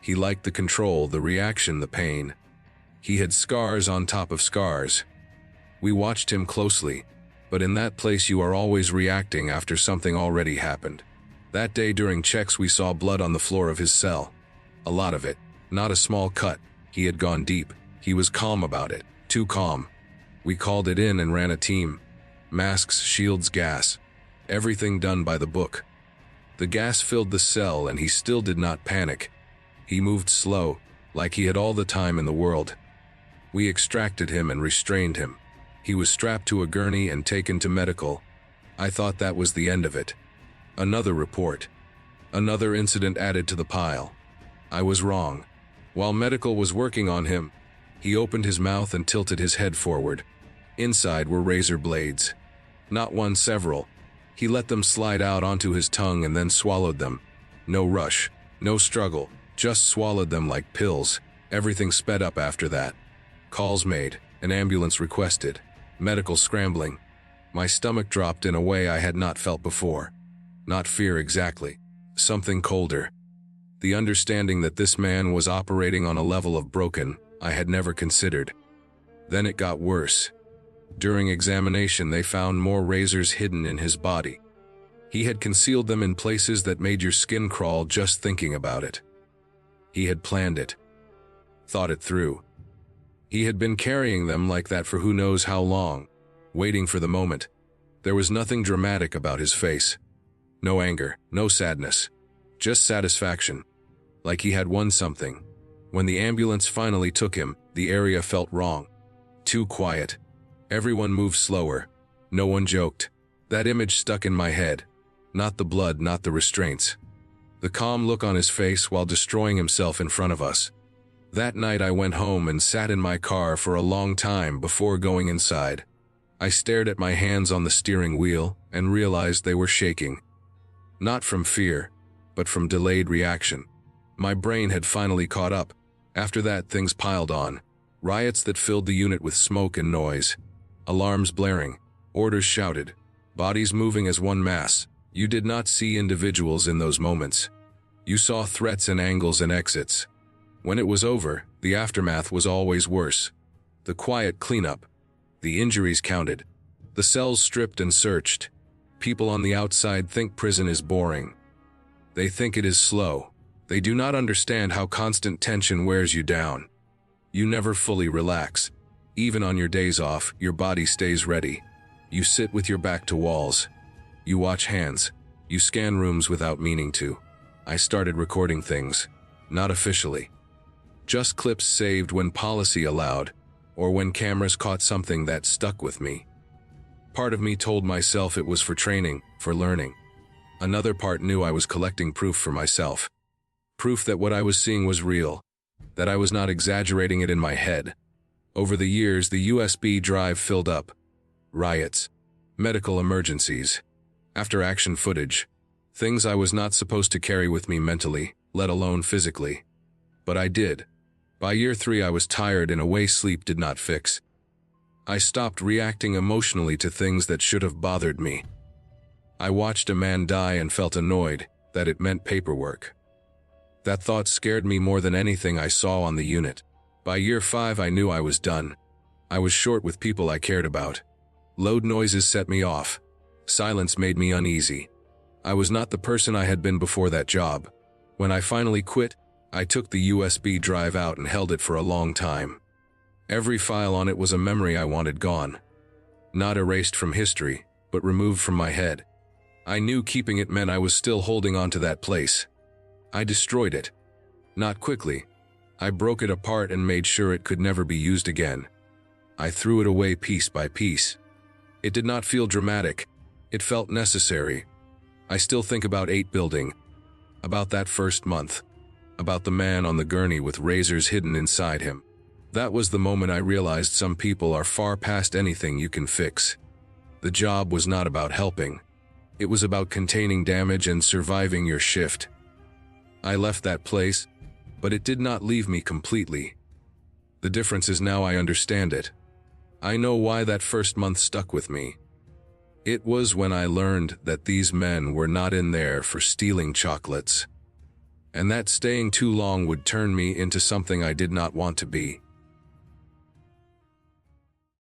He liked the control, the reaction, the pain. He had scars on top of scars. We watched him closely, but in that place you are always reacting after something already happened. That day during checks we saw blood on the floor of his cell. A lot of it, not a small cut. He had gone deep. He was calm about it, too calm. We called it in and ran a team. Masks, shields, gas. Everything done by the book. The gas filled the cell and he still did not panic. He moved slow, like he had all the time in the world. We extracted him and restrained him. He was strapped to a gurney and taken to medical. I thought that was the end of it. Another report. Another incident added to the pile. I was wrong. While medical was working on him, he opened his mouth and tilted his head forward. Inside were razor blades. Not one, several. He let them slide out onto his tongue and then swallowed them. No rush, no struggle, just swallowed them like pills. Everything sped up after that. Calls made, an ambulance requested, medical scrambling. My stomach dropped in a way I had not felt before. Not fear exactly, something colder. The understanding that this man was operating on a level of broken I had never considered. Then it got worse. During examination they found more razors hidden in his body. He had concealed them in places that made your skin crawl just thinking about it. He had planned it. Thought it through. He had been carrying them like that for who knows how long, waiting for the moment. There was nothing dramatic about his face. No anger, no sadness. Just satisfaction. Like he had won something. When the ambulance finally took him, the area felt wrong. Too quiet. Everyone moved slower. No one joked. That image stuck in my head. Not the blood, not the restraints. The calm look on his face while destroying himself in front of us. That night I went home and sat in my car for a long time before going inside. I stared at my hands on the steering wheel and realized they were shaking. Not from fear, but from delayed reaction. My brain had finally caught up. After that, things piled on. Riots that filled the unit with smoke and noise. Alarms blaring. Orders shouted. Bodies moving as one mass. You did not see individuals in those moments. You saw threats and angles and exits. When it was over, the aftermath was always worse. The quiet cleanup. The injuries counted. The cells stripped and searched. People on the outside think prison is boring. They think it is slow. They do not understand how constant tension wears you down. You never fully relax. Even on your days off, your body stays ready. You sit with your back to walls. You watch hands. You scan rooms without meaning to. I started recording things. Not officially. Just clips saved when policy allowed, or when cameras caught something that stuck with me. Part of me told myself it was for training, for learning. Another part knew I was collecting proof for myself. Proof that what I was seeing was real, that I was not exaggerating it in my head. Over the years, the USB drive filled up. Riots, medical emergencies, after-action footage, things I was not supposed to carry with me mentally, let alone physically. But I did. By year 3, I was tired in a way sleep did not fix. I stopped reacting emotionally to things that should have bothered me. I watched a man die and felt annoyed that it meant paperwork. That thought scared me more than anything I saw on the unit. By year 5, I knew I was done. I was short with people I cared about. Loud noises set me off. Silence made me uneasy. I was not the person I had been before that job. When I finally quit, I took the USB drive out and held it for a long time. Every file on it was a memory I wanted gone. Not erased from history, but removed from my head. I knew keeping it meant I was still holding on to that place. I destroyed it. Not quickly. I broke it apart and made sure it could never be used again. I threw it away piece by piece. It did not feel dramatic. It felt necessary. I still think about 8 building, about that first month, about the man on the gurney with razors hidden inside him. That was the moment I realized some people are far past anything you can fix. The job was not about helping. It was about containing damage and surviving your shift. I left that place, but it did not leave me completely. The difference is now I understand it. I know why that first month stuck with me. It was when I learned that these men were not in there for stealing chocolates, and that staying too long would turn me into something I did not want to be.